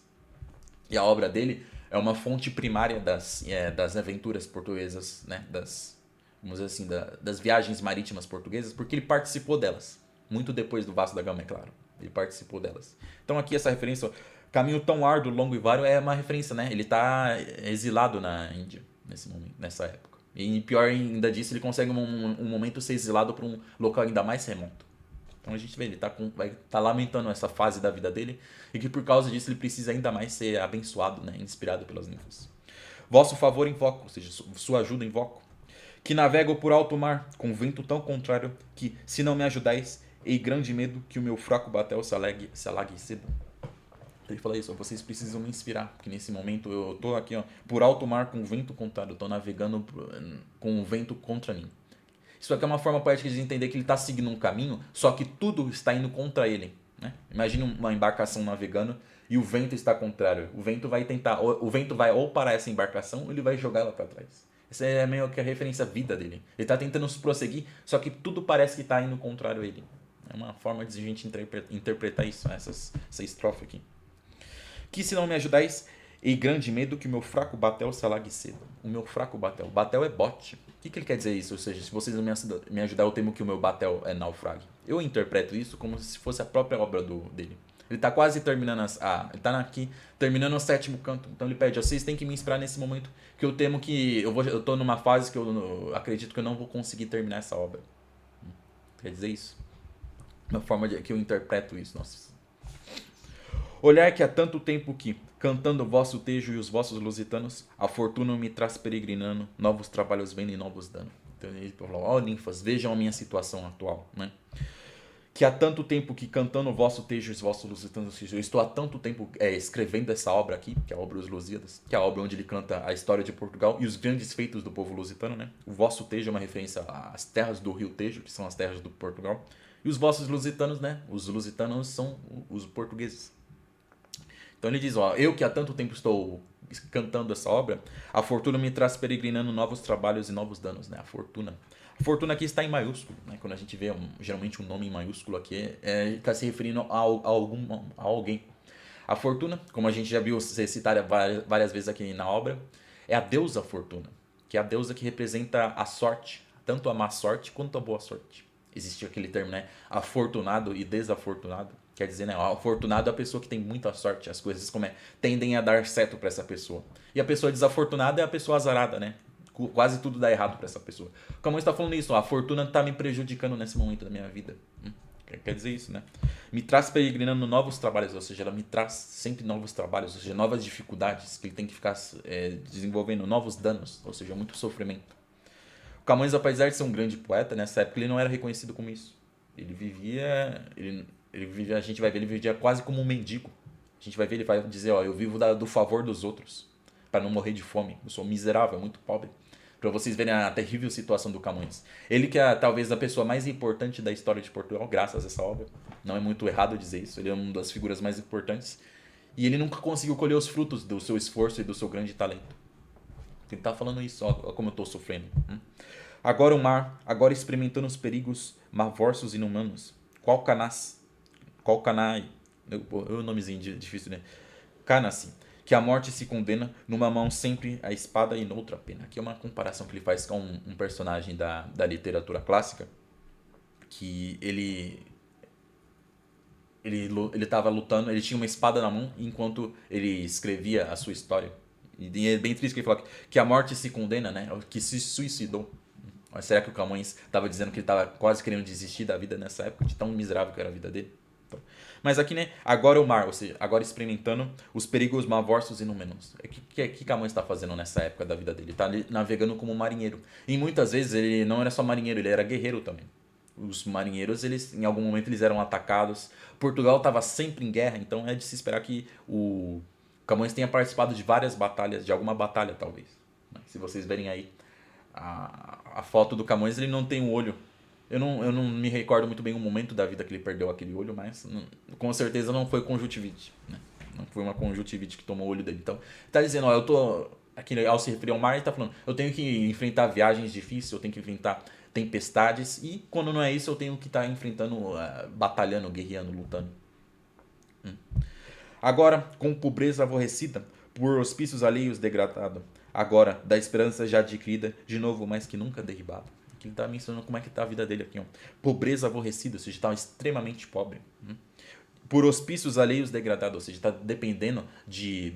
e a obra dele é uma fonte primária das aventuras portuguesas, né, vamos dizer assim, das viagens marítimas portuguesas, porque ele participou delas. Muito depois do Vasco da Gama, é claro. Ele participou delas. Então aqui essa referência, Caminho Tão Árduo, Longo e Vário, é uma referência, né? Ele está exilado na Índia nesse momento, nessa época. E pior ainda disso, ele consegue um momento ser exilado para um local ainda mais remoto. Então a gente vê, ele vai tá lamentando essa fase da vida dele e que por causa disso ele precisa ainda mais ser abençoado, né? Inspirado pelas ninfas. Vosso favor invoco, ou seja, sua ajuda invoco, que navego por alto mar, com vento tão contrário, que, se não me ajudais, hei grande medo que o meu fraco batel se alague cedo. Ele fala isso, vocês precisam me inspirar, porque nesse momento eu tô aqui, ó, por alto mar com vento contrário, eu tô navegando com o vento contra mim. Isso aqui é uma forma poética de entender que ele está seguindo um caminho, só que tudo está indo contra ele. Né? Imagine uma embarcação navegando e o vento está contrário. O vento vai ou parar essa embarcação ou ele vai jogar ela para trás. Essa é meio que a referência à vida dele. Ele está tentando se prosseguir, só que tudo parece que está indo contrário a ele. É uma forma de a gente interpretar isso, essa estrofe aqui. Que se não me ajudais, e grande medo que o meu fraco batel se alague cedo. O meu fraco batel. Batel é bote. O que ele quer dizer isso? Ou seja, se vocês não me ajudar, eu temo que o meu batel naufrague. Eu interpreto isso como se fosse a própria obra dele. Ele está quase terminando ele tá aqui terminando o sétimo canto. Então ele pede, vocês têm que me inspirar nesse momento, que eu temo que eu tô numa fase que eu acredito que eu não vou conseguir terminar essa obra. Quer dizer isso? Uma forma que eu interpreto isso, nossa. Olhar que há tanto tempo que, cantando o vosso tejo e os vossos lusitanos, a fortuna me traz peregrinando, novos trabalhos vendo e novos dando. Então ele falou, ó ninfas, vejam a minha situação atual, né? Que há tanto tempo que, cantando o vosso tejo e os vossos lusitanos, eu estou há tanto tempo escrevendo essa obra aqui, que é a obra Os Lusíadas, que é a obra onde ele canta a história de Portugal e os grandes feitos do povo lusitano, né? O vosso tejo é uma referência às terras do rio Tejo, que são as terras do Portugal, e os vossos lusitanos, né? Os lusitanos são os portugueses. Então ele diz, ó, eu que há tanto tempo estou cantando essa obra, a fortuna me traz peregrinando novos trabalhos e novos danos, né? A fortuna. A fortuna aqui está em maiúsculo, né? Quando a gente vê geralmente um nome em maiúsculo aqui, está se referindo a alguém. A fortuna, como a gente já viu ser citada várias vezes aqui na obra, é a deusa fortuna, que é a deusa que representa a sorte, tanto a má sorte quanto a boa sorte. Existe aquele termo, né? Afortunado e desafortunado. Quer dizer, né? Afortunado é a pessoa que tem muita sorte. As coisas tendem a dar certo para essa pessoa. E a pessoa desafortunada é a pessoa azarada, né? Quase tudo dá errado para essa pessoa. Como está falando isso? Ó, a fortuna está me prejudicando nesse momento da minha vida. Quer dizer isso, né? Me traz peregrinando novos trabalhos, ou seja, ela me traz sempre novos trabalhos, ou seja, novas dificuldades que ele tem que ficar desenvolvendo, novos danos, ou seja, muito sofrimento. O Camões, apesar de ser um grande poeta, nessa época ele não era reconhecido como isso. Ele vivia, a gente vai ver, ele vivia quase como um mendigo. A gente vai ver, ele vai dizer, ó, eu vivo do favor dos outros, para não morrer de fome. Eu sou miserável, muito pobre. Para vocês verem a terrível situação do Camões. Ele que é talvez a pessoa mais importante da história de Portugal, graças a essa obra. Não é muito errado dizer isso, ele é uma das figuras mais importantes. E ele nunca conseguiu colher os frutos do seu esforço e do seu grande talento. Ele está falando isso, ó como eu estou sofrendo. Agora o mar, agora experimentando os perigos mavorsos e inumanos. Qual canai, o nomezinho difícil, né? Cana-se, que a morte se condena, numa mão sempre a espada e noutra a pena. Aqui é uma comparação que ele faz com um personagem da literatura clássica, que ele estava lutando, ele tinha uma espada na mão enquanto ele escrevia a sua história. E é bem triste que ele fala que a morte se condena, né? Que se suicidou. Mas será que o Camões estava dizendo que ele estava quase querendo desistir da vida nessa época, de tão miserável que era a vida dele? Então, Mas aqui, né, agora o mar, ou seja, agora experimentando os perigos Mavossos e Númenors. O que Camões está fazendo nessa época da vida dele? Ele está navegando como marinheiro. E muitas vezes ele não era só marinheiro, ele era guerreiro também. Os marinheiros, eles em algum momento eles eram atacados. Portugal estava sempre em guerra, então é de se esperar que o Camões tenha participado de várias batalhas, de alguma batalha talvez. Se vocês verem aí a foto do Camões, ele não tem um olho. Eu não me recordo muito bem o momento da vida que ele perdeu aquele olho, mas com certeza não foi conjuntivite, né? Não foi uma conjuntivite que tomou o olho dele. Então, tá dizendo, ó, eu tô aqui ao se referir ao mar, ele tá falando, eu tenho que enfrentar viagens difíceis, eu tenho que enfrentar tempestades e quando não é isso, eu tenho que estar enfrentando, batalhando, guerreando, lutando. Agora, com pobreza aborrecida, por hospícios alheios degradado, agora, da esperança já adquirida, de novo mais que nunca derribado. Aqui ele está mencionando como é que está a vida dele aqui. Ó. Pobreza aborrecida, ou seja, está extremamente pobre. Por hospícios alheios degradado, ou seja, está dependendo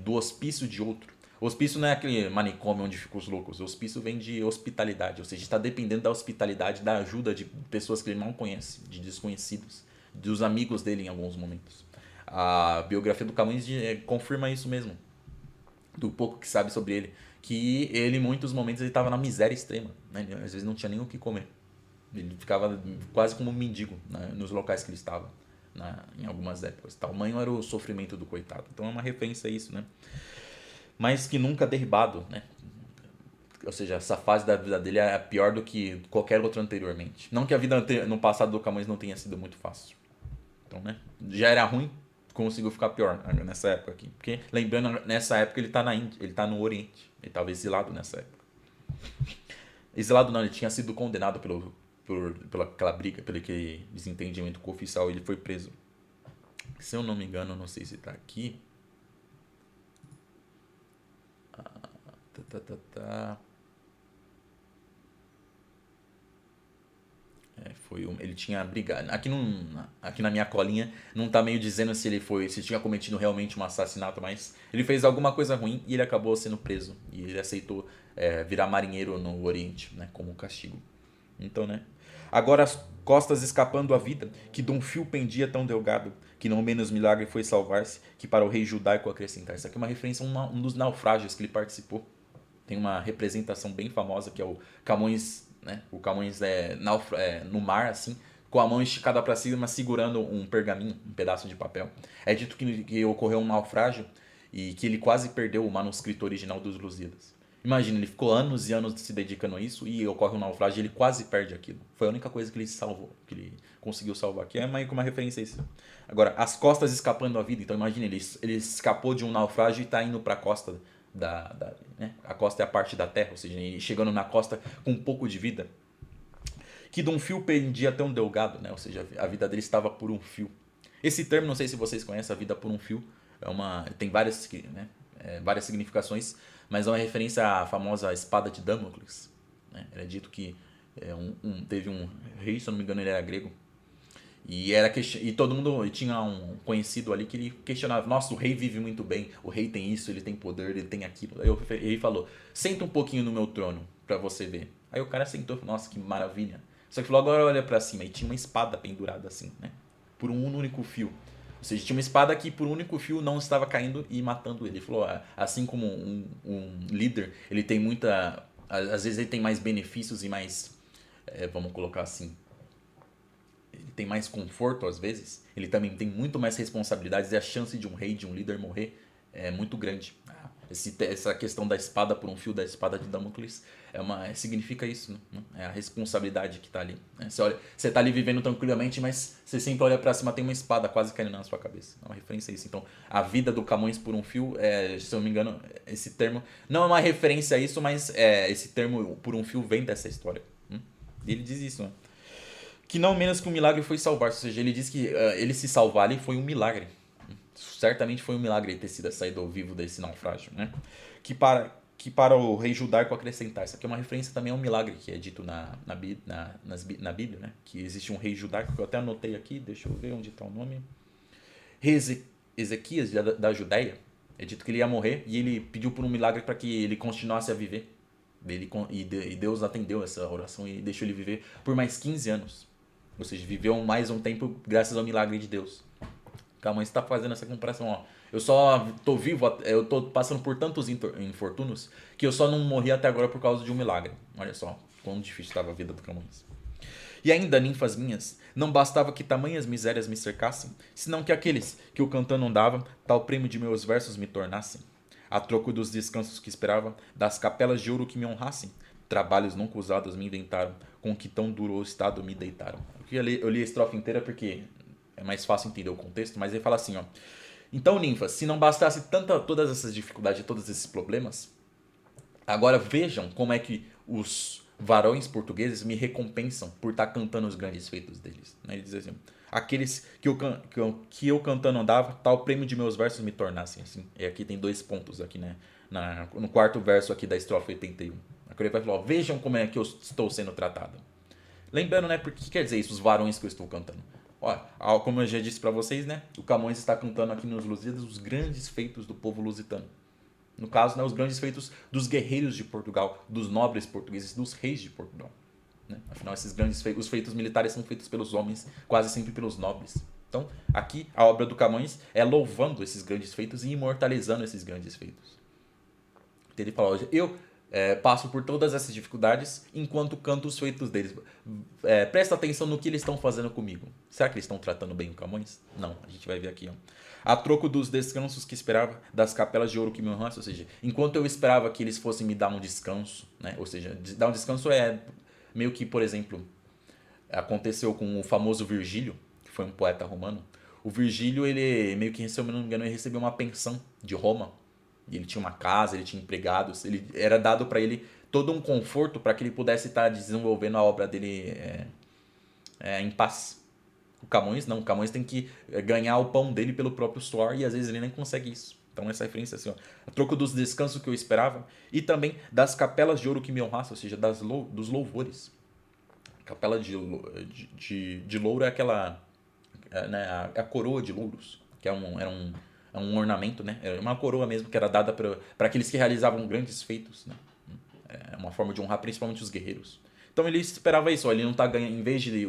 do hospício de outro. O hospício não é aquele manicômio onde ficam os loucos. O hospício vem de hospitalidade, ou seja, está dependendo da hospitalidade, da ajuda de pessoas que ele não conhece, de desconhecidos, dos amigos dele em alguns momentos. A biografia do Camões confirma isso mesmo, do pouco que sabe sobre ele, que ele em muitos momentos ele estava na miséria extrema, né? Ele, às vezes não tinha nem o que comer, ele ficava quase como um mendigo, né? Nos locais que ele estava, em algumas épocas. Tamanho era o sofrimento do coitado. Então é uma referência a isso, né? Mas que nunca derribado, né? Ou seja, essa fase da vida dele é pior do que qualquer outra anteriormente. Não que a vida no passado do Camões não tenha sido muito fácil. Então, né? Já era ruim, conseguiu ficar pior nessa época aqui. Porque, lembrando, nessa época ele está na Índia, ele está no Oriente. Ele estava exilado nessa época. Exilado não, ele tinha sido condenado pela aquela briga, pelo aquele desentendimento com o oficial, ele foi preso. Se eu não me engano, não sei se está aqui. Ele tinha brigado. Aqui na minha colinha não tá meio dizendo se tinha cometido realmente um assassinato, mas ele fez alguma coisa ruim e ele acabou sendo preso. E ele aceitou virar marinheiro no Oriente, né, como um castigo. Então, né? Agora as costas escapando a vida, que de um fio pendia tão delgado, que não menos milagre foi salvar-se, que para o rei judaico acrescentar. Isso aqui é uma referência a um dos naufrágios que ele participou. Tem uma representação bem famosa que é o Camões, né? O Camões no mar, assim, com a mão esticada para cima, segurando um pergaminho, um pedaço de papel. É dito que ocorreu um naufrágio e que ele quase perdeu o manuscrito original dos Lusíadas. Imagina, ele ficou anos e anos se dedicando a isso e ocorre um naufrágio e ele quase perde aquilo. Foi a única coisa que ele salvou, que ele conseguiu salvar. Que é meio que uma referência a isso. Agora, as costas escapando a vida. Então imagina, ele escapou de um naufrágio e está indo para a costa né? A costa é a parte da terra, ou seja, ele chegando na costa com um pouco de vida. Que de um fio pendia tão delgado, né? Ou seja, a vida dele estava por um fio. Esse termo, não sei se vocês conhecem, a vida por um fio, tem várias, né? Várias significações, mas é uma referência à famosa espada de Damocles. Né? Era dito que teve um rei, se eu não me engano, ele era grego, e todo mundo tinha um conhecido ali que ele questionava: nossa, o rei vive muito bem, o rei tem isso, ele tem poder, ele tem aquilo. Aí o rei falou: senta um pouquinho no meu trono pra você ver. Aí o cara sentou e falou: nossa, que maravilha. Só que falou: agora olha pra cima. E tinha uma espada pendurada assim, né? Por um único fio. Ou seja, tinha uma espada que por um único fio não estava caindo e matando ele. Ele falou: assim como um líder, ele tem muita. Às vezes ele tem mais benefícios e mais. Vamos colocar assim. Ele tem mais conforto às vezes. Ele também tem muito mais responsabilidades e a chance de um rei, de um líder morrer é muito grande. Essa questão da espada por um fio, da espada de Damocles, significa isso, né? É a responsabilidade que está ali. Né? Você está ali vivendo tranquilamente, mas você sempre olha para cima, tem uma espada quase caindo na sua cabeça. É uma referência a isso. Então, a vida do Camões por um fio, se eu não me engano, esse termo não é uma referência a isso, mas esse termo por um fio vem dessa história. E ele diz isso, né? Que não menos que um milagre foi salvar. Ou seja, ele diz que ele se salvar ali foi um milagre. Certamente foi um milagre ter sido saído vivo desse naufrágio, né? Que para o rei judaico acrescentar. Isso aqui é uma referência também a um milagre que é dito na Bíblia, né? Que existe um rei judaico, que eu até anotei aqui, deixa eu ver onde está o nome. Rei Ezequias da Judéia. É dito que ele ia morrer e ele pediu por um milagre para que ele continuasse a viver. E Deus atendeu essa oração e deixou ele viver por mais 15 anos. Ou seja, viveu mais um tempo graças ao milagre de Deus. Camões está fazendo essa comparação, ó. Eu só tô vivo, eu tô passando por tantos infortúnios que eu só não morri até agora por causa de um milagre. Olha só quão difícil estava a vida do Camões. E ainda, ninfas minhas, não bastava que tamanhas misérias me cercassem, senão que aqueles que o cantando andava, tal prêmio de meus versos me tornassem. A troco dos descansos que esperava, das capelas de ouro que me honrassem, trabalhos nunca usados me inventaram, com que tão duro estado me deitaram. Eu li a estrofe inteira porque é mais fácil entender o contexto, mas ele fala assim, ó. Então, ninfas, se não bastasse todas essas dificuldades e todos esses problemas, agora vejam como é que os varões portugueses me recompensam por estar cantando os grandes feitos deles. Ele diz assim, aqueles que eu cantando andava, tal prêmio de meus versos me tornassem. Assim. E aqui tem 2 pontos aqui, né? No quarto verso aqui da estrofe 81. Aqui ele vai falar, ó, vejam como é que eu estou sendo tratado. Lembrando, né, porque que quer dizer isso, os varões que eu estou cantando? Ó, como eu já disse para vocês, né, o Camões está cantando aqui nos Lusíadas os grandes feitos do povo lusitano. No caso, né, os grandes feitos dos guerreiros de Portugal, dos nobres portugueses, dos reis de Portugal. Né? Afinal, esses grandes feitos, os feitos militares são feitos pelos homens, quase sempre pelos nobres. Então, aqui, a obra do Camões é louvando esses grandes feitos e imortalizando esses grandes feitos. Ele fala, eu passo por todas essas dificuldades enquanto canto os feitos deles. Presta atenção no que eles estão fazendo comigo. Será que eles estão tratando bem o Camões? Não, a gente vai ver aqui. Ó. A troco dos descansos que esperava, das capelas de ouro que me honrassem, ou seja, enquanto eu esperava que eles fossem me dar um descanso, né? Ou seja, dar um descanso é meio que, por exemplo, aconteceu com o famoso Virgílio, que foi um poeta romano. O Virgílio, ele meio que, se eu não me engano, ele recebeu uma pensão de Roma. E ele tinha uma casa, ele tinha empregados, ele era dado para ele todo um conforto para que ele pudesse estar desenvolvendo a obra dele em paz. O Camões não, o Camões tem que ganhar o pão dele pelo próprio suor e às vezes ele nem consegue isso. Então essa referência assim, ó, a troco dos descansos que eu esperava e também das capelas de ouro que me honrassem, ou seja, dos louvores. Capela de louro é aquela, né, a coroa de louros, que é um ornamento, né? É uma coroa mesmo que era dada para aqueles que realizavam grandes feitos, né? É uma forma de honrar principalmente os guerreiros. Então ele esperava isso, ó, ele não tá ganhando, em vez de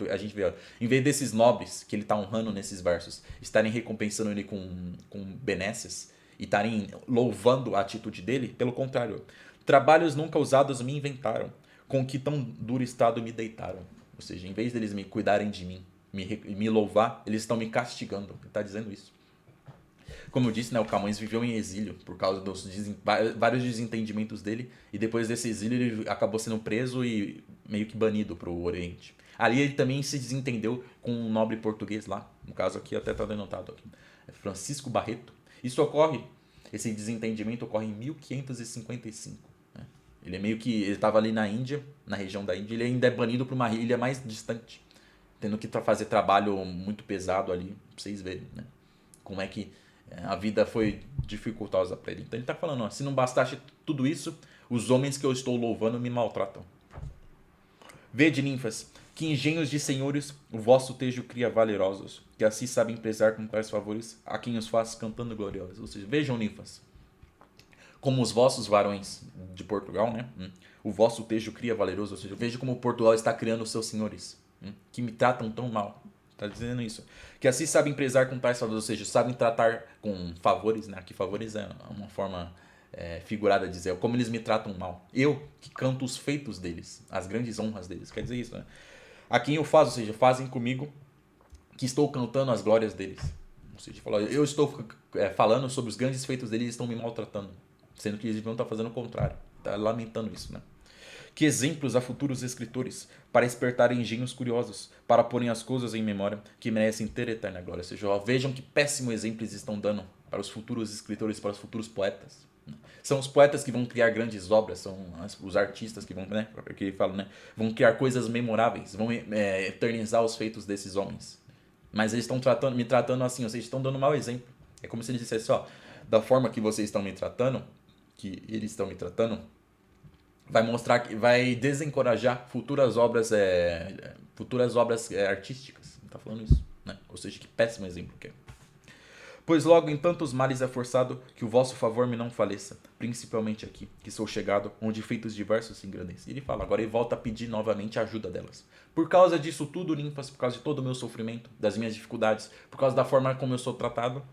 a gente vê, ó, em vez desses nobres que ele tá honrando nesses versos, estarem recompensando ele com benesses e estarem louvando a atitude dele, pelo contrário, trabalhos nunca usados me inventaram, com que tão duro estado me deitaram. Ou seja, em vez deles me cuidarem de mim, me louvar, eles estão me castigando. Ele está dizendo isso. Como eu disse, né, o Camões viveu em exílio por causa dos vários desentendimentos dele. E depois desse exílio ele acabou sendo preso e meio que banido para o Oriente. Ali ele também se desentendeu com um nobre português lá. No caso aqui até está denotado aqui. É Francisco Barreto. Esse desentendimento ocorre em 1555. Né? Ele é meio que, ele estava ali na Índia, na região da Índia. Ele ainda é banido para uma ilha mais distante. Tendo que fazer trabalho muito pesado ali, pra vocês verem, né? Como é que a vida foi dificultosa para ele. Então ele está falando, ó, se não bastasse tudo isso, os homens que eu estou louvando me maltratam. Vede, ninfas, que engenhos de senhores o vosso tejo cria valerosos, que assim sabem prezar com tais favores a quem os faz cantando gloriosos. Ou seja, vejam, ninfas, como os vossos varões de Portugal, né? O vosso tejo cria valeroso, ou seja, veja como Portugal está criando os seus senhores, que me tratam tão mal. Está dizendo isso. Que assim sabem prezar com tais favores, ou seja, sabem tratar com favores, né? Que favores é uma forma figurada de dizer, como eles me tratam mal. Eu que canto os feitos deles, as grandes honras deles. Quer dizer isso, né? A quem eu faço, ou seja, fazem comigo que estou cantando as glórias deles. Ou seja, eu estou falando sobre os grandes feitos deles e estão me maltratando. Sendo que eles deviam estar fazendo o contrário. Está lamentando isso, né? Que exemplos a futuros escritores, para despertarem engenhos curiosos, para porem as coisas em memória, que merecem ter eterna glória. Ou seja, vejam que péssimo exemplo eles estão dando para os futuros escritores, para os futuros poetas. São os poetas que vão criar grandes obras, são os artistas que vão, né, que falam, né, vão criar coisas memoráveis, vão eternizar os feitos desses homens. Mas eles estão me tratando assim, vocês estão dando um mau exemplo. É como se eles dissessem, ó, da forma que vocês estão me tratando, que eles estão me tratando, vai mostrar que vai desencorajar futuras obras artísticas. Ele tá falando isso, né? Ou seja, que péssimo exemplo que é. Pois logo em tantos males é forçado que o vosso favor me não faleça, principalmente aqui, que sou chegado, onde feitos diversos se engrandecem. Ele fala, agora ele volta a pedir novamente a ajuda delas. Por causa disso tudo, ninfas, por causa de todo o meu sofrimento, das minhas dificuldades, por causa da forma como eu sou tratado,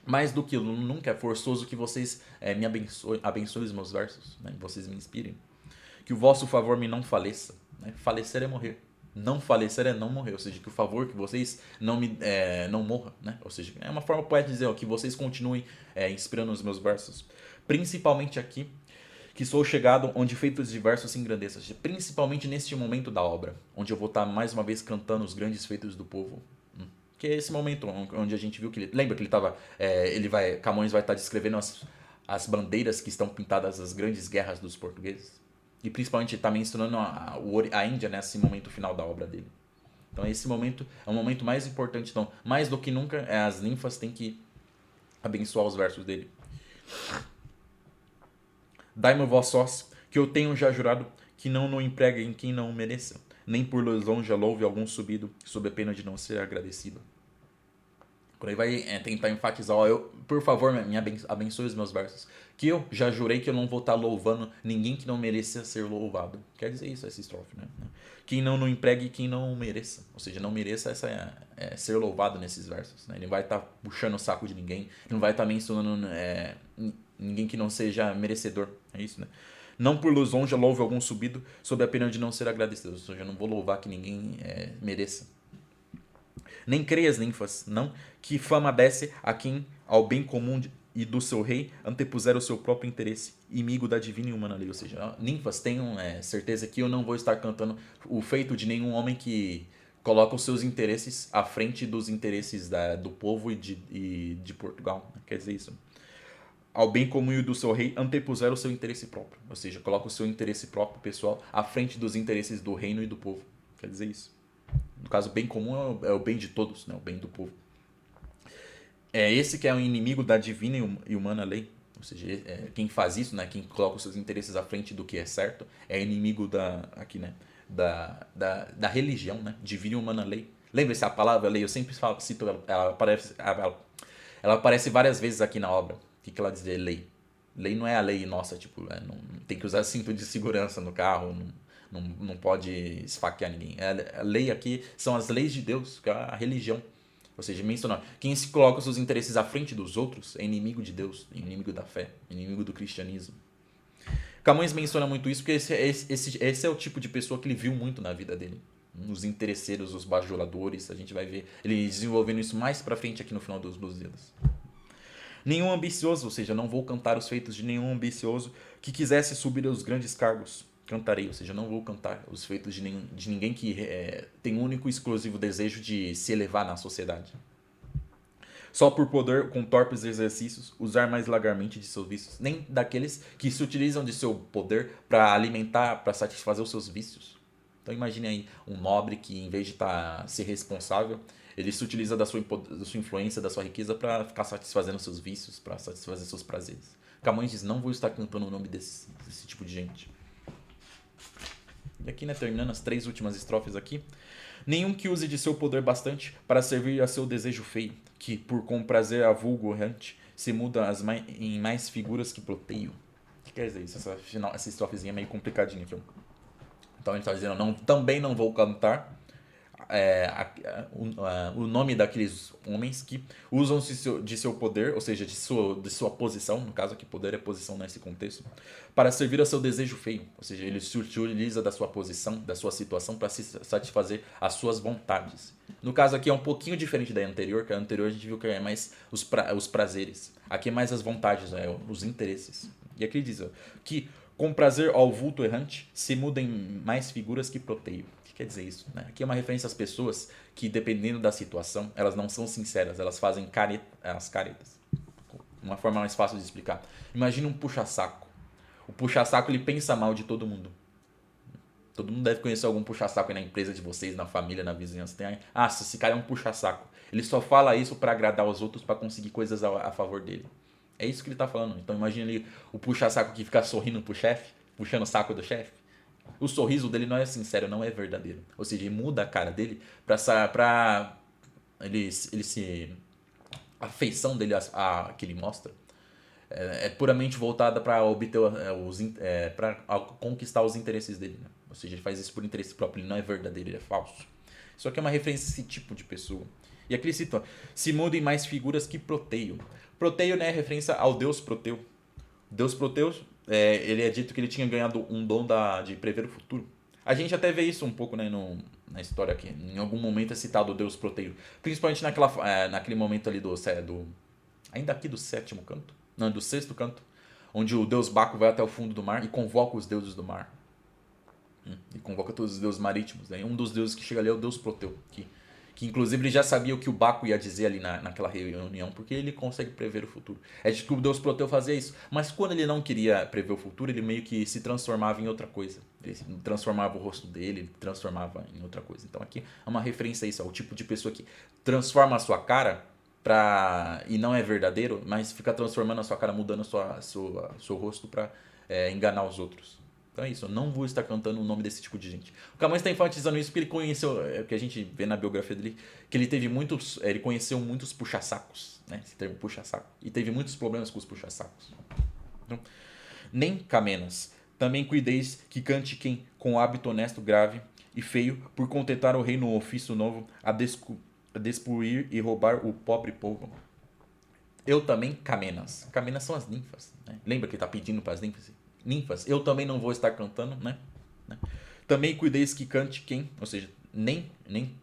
mais do que nunca é forçoso que vocês me abençoem os meus versos, né? Vocês me inspirem. Que o vosso favor me não faleça. Né? Falecer é morrer. Não falecer é não morrer. Ou seja, que o favor que vocês não morram. Né? Ou seja, é uma forma poética de dizer ó, que vocês continuem inspirando os meus versos. Principalmente aqui, que sou chegado onde feitos diversos se engrandeçam. Principalmente neste momento da obra, onde eu vou estar mais uma vez cantando os grandes feitos do povo. Que é esse momento onde a gente viu que ele... Lembra que ele estava... Camões vai estar descrevendo as bandeiras que estão pintadas nas grandes guerras dos portugueses. E principalmente está mencionando a Índia nesse momento final da obra dele. Então esse momento é o momento mais importante. Então, mais do que nunca, as ninfas têm que abençoar os versos dele. Dai-me vós sós, que eu tenho já jurado, que não no empregue em quem não o mereça, nem por longe louve algum subido, sob a pena de não ser agradecido. Quando ele vai tentar enfatizar, ó, por favor, me abençoe os meus versos. Que eu já jurei que eu não vou estar louvando ninguém que não mereça ser louvado. Quer dizer isso, essa estrofe, né? Quem não empregue quem não mereça. Ou seja, não mereça ser louvado nesses versos. Né? Ele não vai estar puxando o saco de ninguém. Ele não vai estar mencionando ninguém que não seja merecedor. É isso, né? Não por lisonja louve algum subido, sob a pena de não ser agradecido. Ou seja, eu não vou louvar que ninguém mereça. Nem creias, ninfas, não, que fama desce a quem ao bem comum e do seu rei antepuser o seu próprio interesse, inimigo da divina e humana lei. Ou seja, ninfas, tenham certeza que eu não vou estar cantando o feito de nenhum homem que coloca os seus interesses à frente dos interesses do povo e de Portugal. Quer dizer isso. Ao bem comum e do seu rei antepuser o seu interesse próprio. Ou seja, coloca o seu interesse próprio, pessoal, à frente dos interesses do reino e do povo. Quer dizer isso. No caso, bem comum é o bem de todos, né? O bem do povo. É esse que é o inimigo da divina e humana lei. Ou seja, quem faz isso, né? Quem coloca os seus interesses à frente do que é certo, é inimigo da religião, né? Divina e humana lei. Lembra-se a palavra lei? Eu sempre cito ela aparece várias vezes aqui na obra. O que ela diz de lei? Lei não é a lei nossa, tipo, não tem que usar cinto de segurança no carro, não pode esfaquear ninguém. A lei aqui são as leis de Deus, que é a religião. Ou seja, mencionar, quem se coloca os seus interesses à frente dos outros é inimigo de Deus, inimigo da fé, inimigo do cristianismo. Camões menciona muito isso porque esse é o tipo de pessoa que ele viu muito na vida dele. Os interesseiros, os bajuladores, a gente vai ver ele desenvolvendo isso mais pra frente aqui no final dos Lusíadas. Nenhum ambicioso, ou seja, não vou cantar os feitos de nenhum ambicioso que quisesse subir aos grandes cargos. Cantarei, ou seja, não vou cantar os feitos de ninguém que tem o único e exclusivo desejo de se elevar na sociedade. Só por poder, com torpes exercícios, usar mais largamente de seus vícios. Nem daqueles que se utilizam de seu poder para alimentar, para satisfazer os seus vícios. Então imagine aí um nobre que, em vez de ser responsável, ele se utiliza da sua influência, da sua riqueza para ficar satisfazendo seus vícios, para satisfazer seus prazeres. Camões diz, não vou estar cantando o nome desse tipo de gente. E aqui, né, terminando as 3 últimas estrofes aqui. Nenhum que use de seu poder bastante para servir a seu desejo feio, que, por comprazer a vulgo errante, se muda em mais figuras que proteio. O que quer dizer isso? Essa estrofezinha é meio complicadinha aqui. Então ele está dizendo, também não vou cantar o nome daqueles homens que usam de seu poder, ou seja, de sua posição, no caso aqui poder é posição nesse contexto, para servir a seu desejo feio, ou seja, ele se utiliza da sua posição, da sua situação para satisfazer as suas vontades. No caso aqui é um pouquinho diferente da anterior, que a anterior a gente viu que é mais os prazeres, aqui é mais as vontades, os interesses. E aqui ele diz que com prazer ao vulto errante se mudem mais figuras que proteio. O que quer dizer isso? Né? Aqui é uma referência às pessoas que, dependendo da situação, elas não são sinceras, elas fazem as caretas. Uma forma mais fácil de explicar. Imagina um puxa-saco. O puxa-saco ele pensa mal de todo mundo. Todo mundo deve conhecer algum puxa-saco aí na empresa de vocês, na família, na vizinhança. Esse cara é um puxa-saco. Ele só fala isso para agradar os outros, para conseguir coisas a favor dele. É isso que ele tá falando. Então imagina ali o puxa-saco que fica sorrindo pro chefe, puxando o saco do chefe. O sorriso dele não é sincero, não é verdadeiro. Ou seja, ele muda a cara dele pra ele se a feição dele, que ele mostra, é puramente voltada para obter para conquistar os interesses dele, né? Ou seja, ele faz isso por interesse próprio, ele não é verdadeiro, ele é falso. Isso aqui é uma referência a esse tipo de pessoa. E aqui ele cita: se mudem mais figuras que Proteio. Proteio, né, é referência ao deus Proteu. Deus Proteus, ele é dito que ele tinha ganhado um dom de prever o futuro. A gente até vê isso um pouco, né, na história aqui. Em algum momento é citado o Deus Proteu. Principalmente naquele momento ali ainda aqui do sétimo canto. Não, do sexto canto. Onde o deus Baco vai até o fundo do mar e convoca os deuses do mar. E convoca todos os deuses marítimos. Né? Um dos deuses que chega ali é o deus Proteu. Que inclusive ele já sabia o que o Baco ia dizer ali naquela reunião, porque ele consegue prever o futuro. É de que o deus Proteu fazia isso. Mas quando ele não queria prever o futuro, ele meio que se transformava em outra coisa. Ele transformava o rosto dele, ele transformava em outra coisa. Então aqui é uma referência a isso, ao tipo de pessoa que transforma a sua cara e não é verdadeiro, mas fica transformando a sua cara, mudando seu rosto para enganar os outros. Então é isso, eu não vou estar cantando o nome desse tipo de gente. O Camões está enfatizando isso porque ele conheceu, que a gente vê na biografia dele, que ele conheceu muitos puxa-sacos, né? Esse termo puxa-saco. E teve muitos problemas com os puxa-sacos. Então, nem Camenas. Também cuideis que cante quem, com hábito honesto, grave e feio, por contentar o rei no ofício novo, a despuir e roubar o pobre povo. Eu também, Camenas. Camenas são as ninfas. Né? Lembra que ele está pedindo para as ninfas? Ninfas, eu também não vou estar cantando, né? Também cuideis que cante quem, ou seja, nem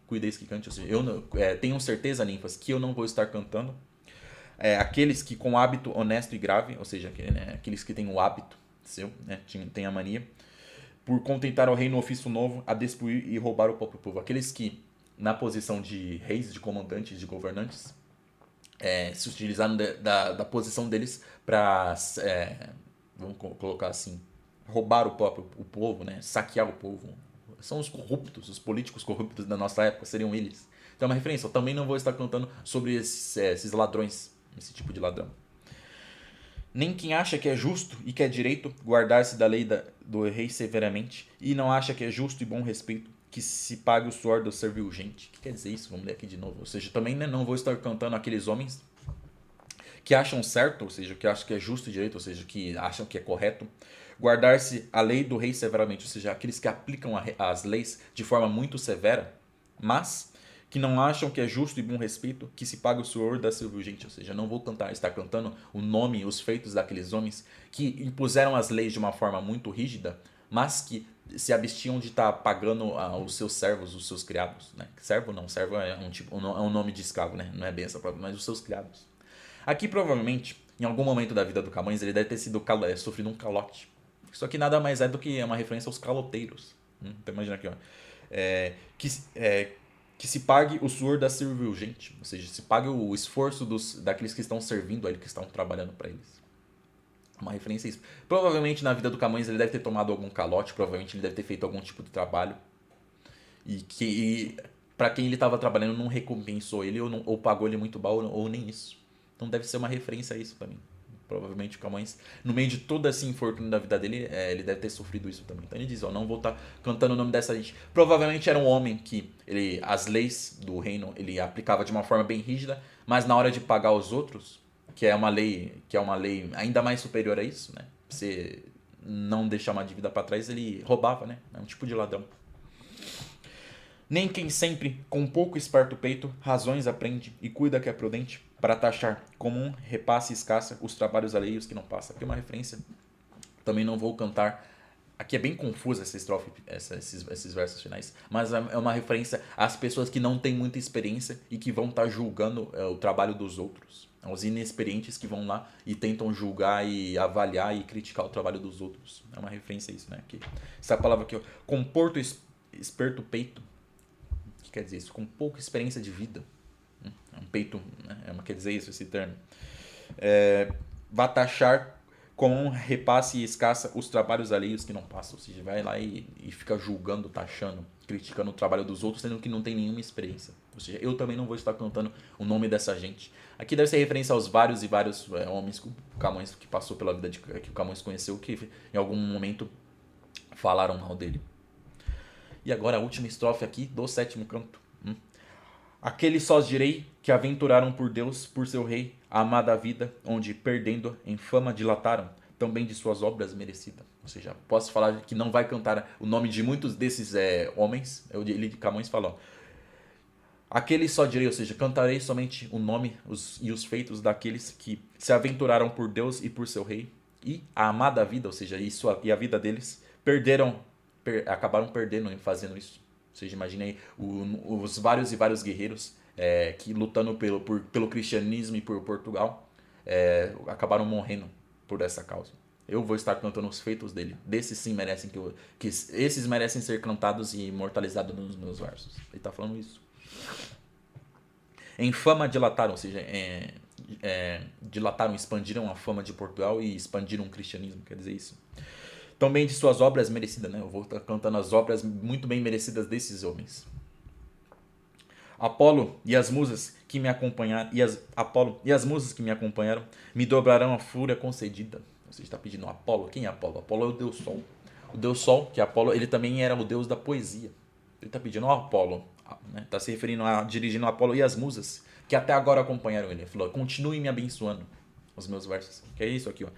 cuideis que cante, ou seja, eu não, tenham certeza, ninfas, que eu não vou estar cantando. Aqueles que com hábito honesto e grave, ou seja, aqueles que têm o hábito seu, né, tem a mania, por contentar ao rei no ofício novo, a despoir e roubar o próprio povo. Aqueles que, na posição de reis, de comandantes, de governantes, se utilizaram da posição deles para vamos colocar assim, roubar o povo, né? Saquear o povo. São os corruptos, os políticos corruptos da nossa época, seriam eles. Então é uma referência, eu também não vou estar cantando sobre esses ladrões, esse tipo de ladrão. Nem quem acha que é justo e que é direito guardar-se da lei do rei severamente, e não acha que é justo e bom respeito que se pague o suor do servil gente. O que quer dizer isso? Vamos ler aqui de novo. Ou seja, também, né, não vou estar cantando aqueles homens que acham certo, ou seja, que acham que é justo e direito, ou seja, que acham que é correto, guardar-se a lei do rei severamente, ou seja, aqueles que aplicam as leis de forma muito severa, mas que não acham que é justo e bom respeito que se pague o suor da gente, ou seja, não vou estar cantando o nome, os feitos daqueles homens que impuseram as leis de uma forma muito rígida, mas que se abstiam de estar pagando os seus servos, os seus criados, né? Servo não, servo é um nome de escravo, né? Não é bem essa palavra, mas os seus criados. Aqui, provavelmente, em algum momento da vida do Camões, ele deve ter sofrido um calote. Isso aqui nada mais é do que uma referência aos caloteiros. Então imagina aqui, ó. Que se pague o suor da gente, ou seja, se pague o esforço daqueles que estão servindo a ele, que estão trabalhando para eles. Uma referência a isso. Provavelmente na vida do Camões ele deve ter tomado algum calote, provavelmente ele deve ter feito algum tipo de trabalho. E para quem ele estava trabalhando não recompensou ele ou pagou ele muito mal ou nem isso. Então deve ser uma referência a isso também. Provavelmente o Camões, no meio de todo esse infortúnio da vida dele, ele deve ter sofrido isso também. Então ele diz, ó, não vou estar cantando o nome dessa gente. Provavelmente era um homem que as leis do reino ele aplicava de uma forma bem rígida, mas na hora de pagar os outros, que é uma lei ainda mais superior a isso, né? Você não deixar uma dívida para trás, ele roubava, né? É um tipo de ladrão. Nem quem sempre, com pouco esperto peito, razões aprende e cuida que é prudente, para taxar comum, repasse escassa os trabalhos alheios que não passa. Aqui é uma referência, também não vou cantar. Aqui é bem confusa essa estrofe, esses versos finais, mas é uma referência às pessoas que não têm muita experiência e que vão estar julgando o trabalho dos outros. Os inexperientes que vão lá e tentam julgar e avaliar e criticar o trabalho dos outros. É uma referência a isso, né? Aqui. Essa palavra aqui, ó, com porto esperto peito. O que quer dizer isso? Com pouca experiência de vida. É um peito, né? Quer dizer isso, esse termo. Vá taxar com repasse e escassa os trabalhos alheios que não passam. Ou seja, vai lá e fica julgando, taxando, criticando o trabalho dos outros, sendo que não tem nenhuma experiência. Ou seja, eu também não vou estar cantando o nome dessa gente. Aqui deve ser referência aos vários e vários homens que o Camões, que passou pela vida que o Camões conheceu, que em algum momento falaram mal dele. E agora a última estrofe aqui do sétimo canto. Aqueles sós direi que aventuraram por Deus, por seu rei, a amada vida, onde, perdendo, em fama dilataram, também de suas obras merecida. Ou seja, posso falar que não vai cantar o nome de muitos desses homens. Ele de Camões falou: aqueles só direi, ou seja, cantarei somente o nome e os feitos daqueles que se aventuraram por Deus e por seu rei, e a amada vida, ou seja, e a vida deles, acabaram perdendo em fazendo isso. Ou seja, imaginei os vários e vários guerreiros que lutando pelo cristianismo e por Portugal acabaram morrendo por essa causa. Eu vou estar cantando os feitos dele. Desses sim merecem esses merecem ser cantados e imortalizados nos meus versos. Ele está falando isso. Em fama dilataram, ou seja, dilataram, expandiram a fama de Portugal e expandiram o cristianismo, quer dizer isso. Também de suas obras merecidas, né? Eu vou estar cantando as obras muito bem merecidas desses homens. Apolo e as musas que me acompanharam, Apolo e as musas que me acompanharam me dobrarão a fúria concedida. Você está pedindo Apolo? Quem é Apolo? Apolo é o deus Sol. O deus Sol, que é Apolo, ele também era o deus da poesia. Ele está pedindo Apolo, né? Está se referindo dirigindo a Apolo e as musas que até agora acompanharam ele. Ele falou: continue me abençoando. Os meus versos. Que é isso aqui, ó.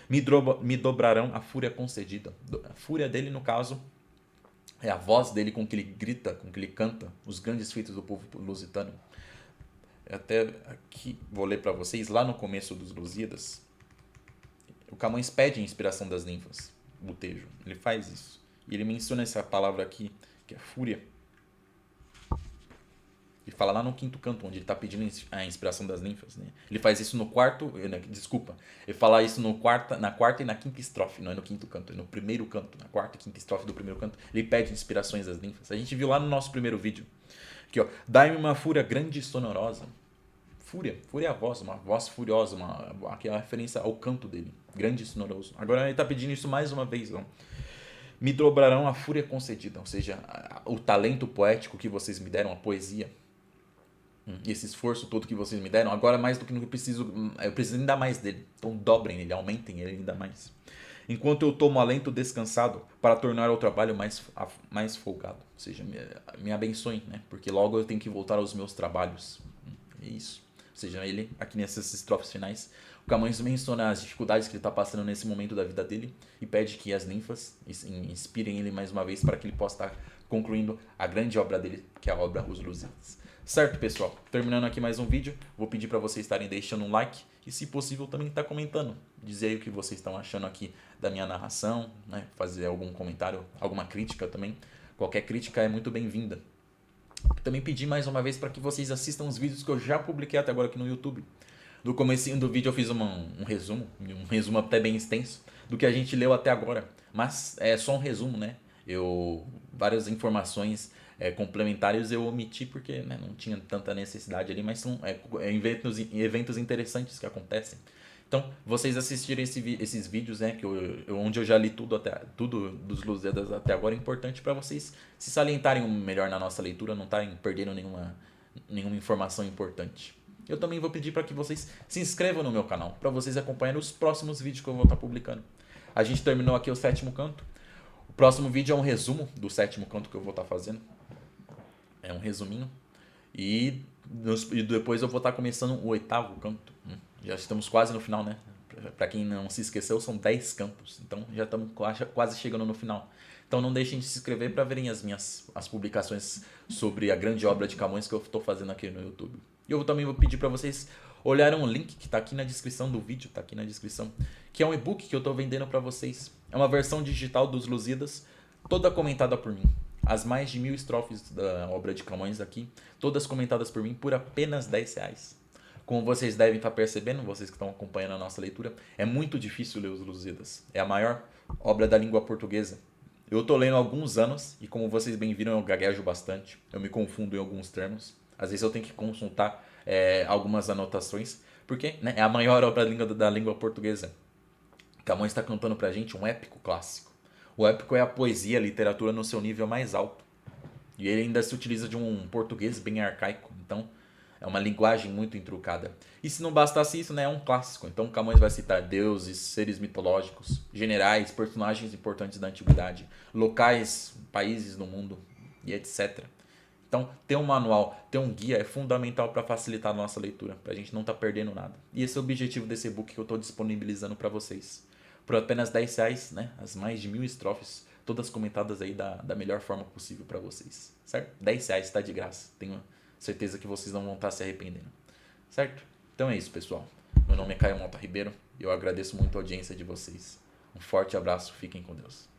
Me dobrarão a fúria concedida. A fúria dele, no caso, é a voz dele com que ele grita, com que ele canta os grandes feitos do povo lusitano. Até aqui vou ler para vocês, lá no começo dos Lusíadas, o Camões pede a inspiração das ninfas, Botejo. Ele faz isso. E ele menciona essa palavra aqui, que é fúria. Ele fala lá no quinto canto, onde ele está pedindo a inspiração das ninfas. Né? Ele faz isso no quarto. Desculpa. Ele fala isso na quarta e na quinta estrofe. Não é no quinto canto, é no primeiro canto. Na quarta e quinta estrofe do primeiro canto. Ele pede inspirações das ninfas. A gente viu lá no nosso primeiro vídeo. Aqui, ó. Dai-me uma fúria grande e sonorosa. Fúria. Fúria é a voz, uma voz furiosa. Aqui é a referência ao canto dele. Grande e sonoroso. Agora ele está pedindo isso mais uma vez. Ó. Me dobrarão a fúria concedida. Ou seja, o talento poético que vocês me deram, a poesia. E esse esforço todo que vocês me deram, agora mais do que nunca eu preciso ainda mais dele. Então dobrem ele, aumentem ele ainda mais. Enquanto eu tomo alento descansado para tornar o trabalho mais folgado. Ou seja, me abençoem, né? Porque logo eu tenho que voltar aos meus trabalhos. É isso. Ou seja, ele, aqui nessas estrofes finais, o Camões menciona as dificuldades que ele está passando nesse momento da vida dele e pede que as ninfas inspirem ele mais uma vez para que ele possa estar concluindo a grande obra dele, que é a obra Os Lusíadas. Certo, pessoal? Terminando aqui mais um vídeo, vou pedir para vocês estarem deixando um like e, se possível, também estar comentando. Dizer aí o que vocês estão achando aqui da minha narração, né? Fazer algum comentário, alguma crítica também. Qualquer crítica é muito bem-vinda. Também pedi mais uma vez para que vocês assistam os vídeos que eu já publiquei até agora aqui no YouTube. No comecinho do vídeo eu fiz um resumo até bem extenso do que a gente leu até agora. Mas é só um resumo, né? Várias informações complementares eu omiti porque, né, não tinha tanta necessidade ali, mas são eventos interessantes que acontecem. Então, vocês assistirem esses vídeos, né, onde eu já li tudo dos Lusíadas até agora, é importante para vocês se salientarem melhor na nossa leitura, não estarem perdendo nenhuma informação importante. Eu também vou pedir para que vocês se inscrevam no meu canal, para vocês acompanharem os próximos vídeos que eu vou estar publicando. A gente terminou aqui o sétimo canto. O próximo vídeo é um resumo do sétimo canto que eu vou estar fazendo. É um resuminho. E depois eu vou estar começando o oitavo canto. Já estamos quase no final, né? Para quem não se esqueceu, são 10 cantos. Então já estamos quase chegando no final. Então não deixem de se inscrever para verem as publicações sobre a grande obra de Camões que eu estou fazendo aqui no YouTube. E eu também vou pedir para vocês olharem um link que está aqui na descrição do vídeo, está aqui na descrição, que é um e-book que eu estou vendendo para vocês. É uma versão digital dos Lusíadas, toda comentada por mim. As mais de 1000 estrofes da obra de Camões aqui, todas comentadas por mim por apenas R$10. Como vocês devem estar percebendo, vocês que estão acompanhando a nossa leitura, é muito difícil ler os Lusíadas. É a maior obra da língua portuguesa. Eu estou lendo há alguns anos e, como vocês bem viram, eu gaguejo bastante. Eu me confundo em alguns termos. Às vezes eu tenho que consultar algumas anotações, porque, né, é a maior obra da língua portuguesa. Camões está cantando pra gente um épico clássico. O épico é a poesia, a literatura no seu nível mais alto. E ele ainda se utiliza de um português bem arcaico. Então, é uma linguagem muito intrucada. E se não bastasse isso, né, é um clássico. Então Camões vai citar deuses, seres mitológicos, generais, personagens importantes da antiguidade, locais, países no mundo e etc. Então, ter um manual, ter um guia é fundamental para facilitar a nossa leitura, para a gente não estar perdendo nada. E esse é o objetivo desse e-book que eu estou disponibilizando para vocês. Por apenas R$ 10, né? As mais de 1000 estrofes, todas comentadas aí da melhor forma possível para vocês, certo? R$ 10 está de graça, tenho certeza que vocês não vão estar se arrependendo, certo? Então é isso, pessoal. Meu nome é Caio Monta Ribeiro e eu agradeço muito a audiência de vocês. Um forte abraço, fiquem com Deus.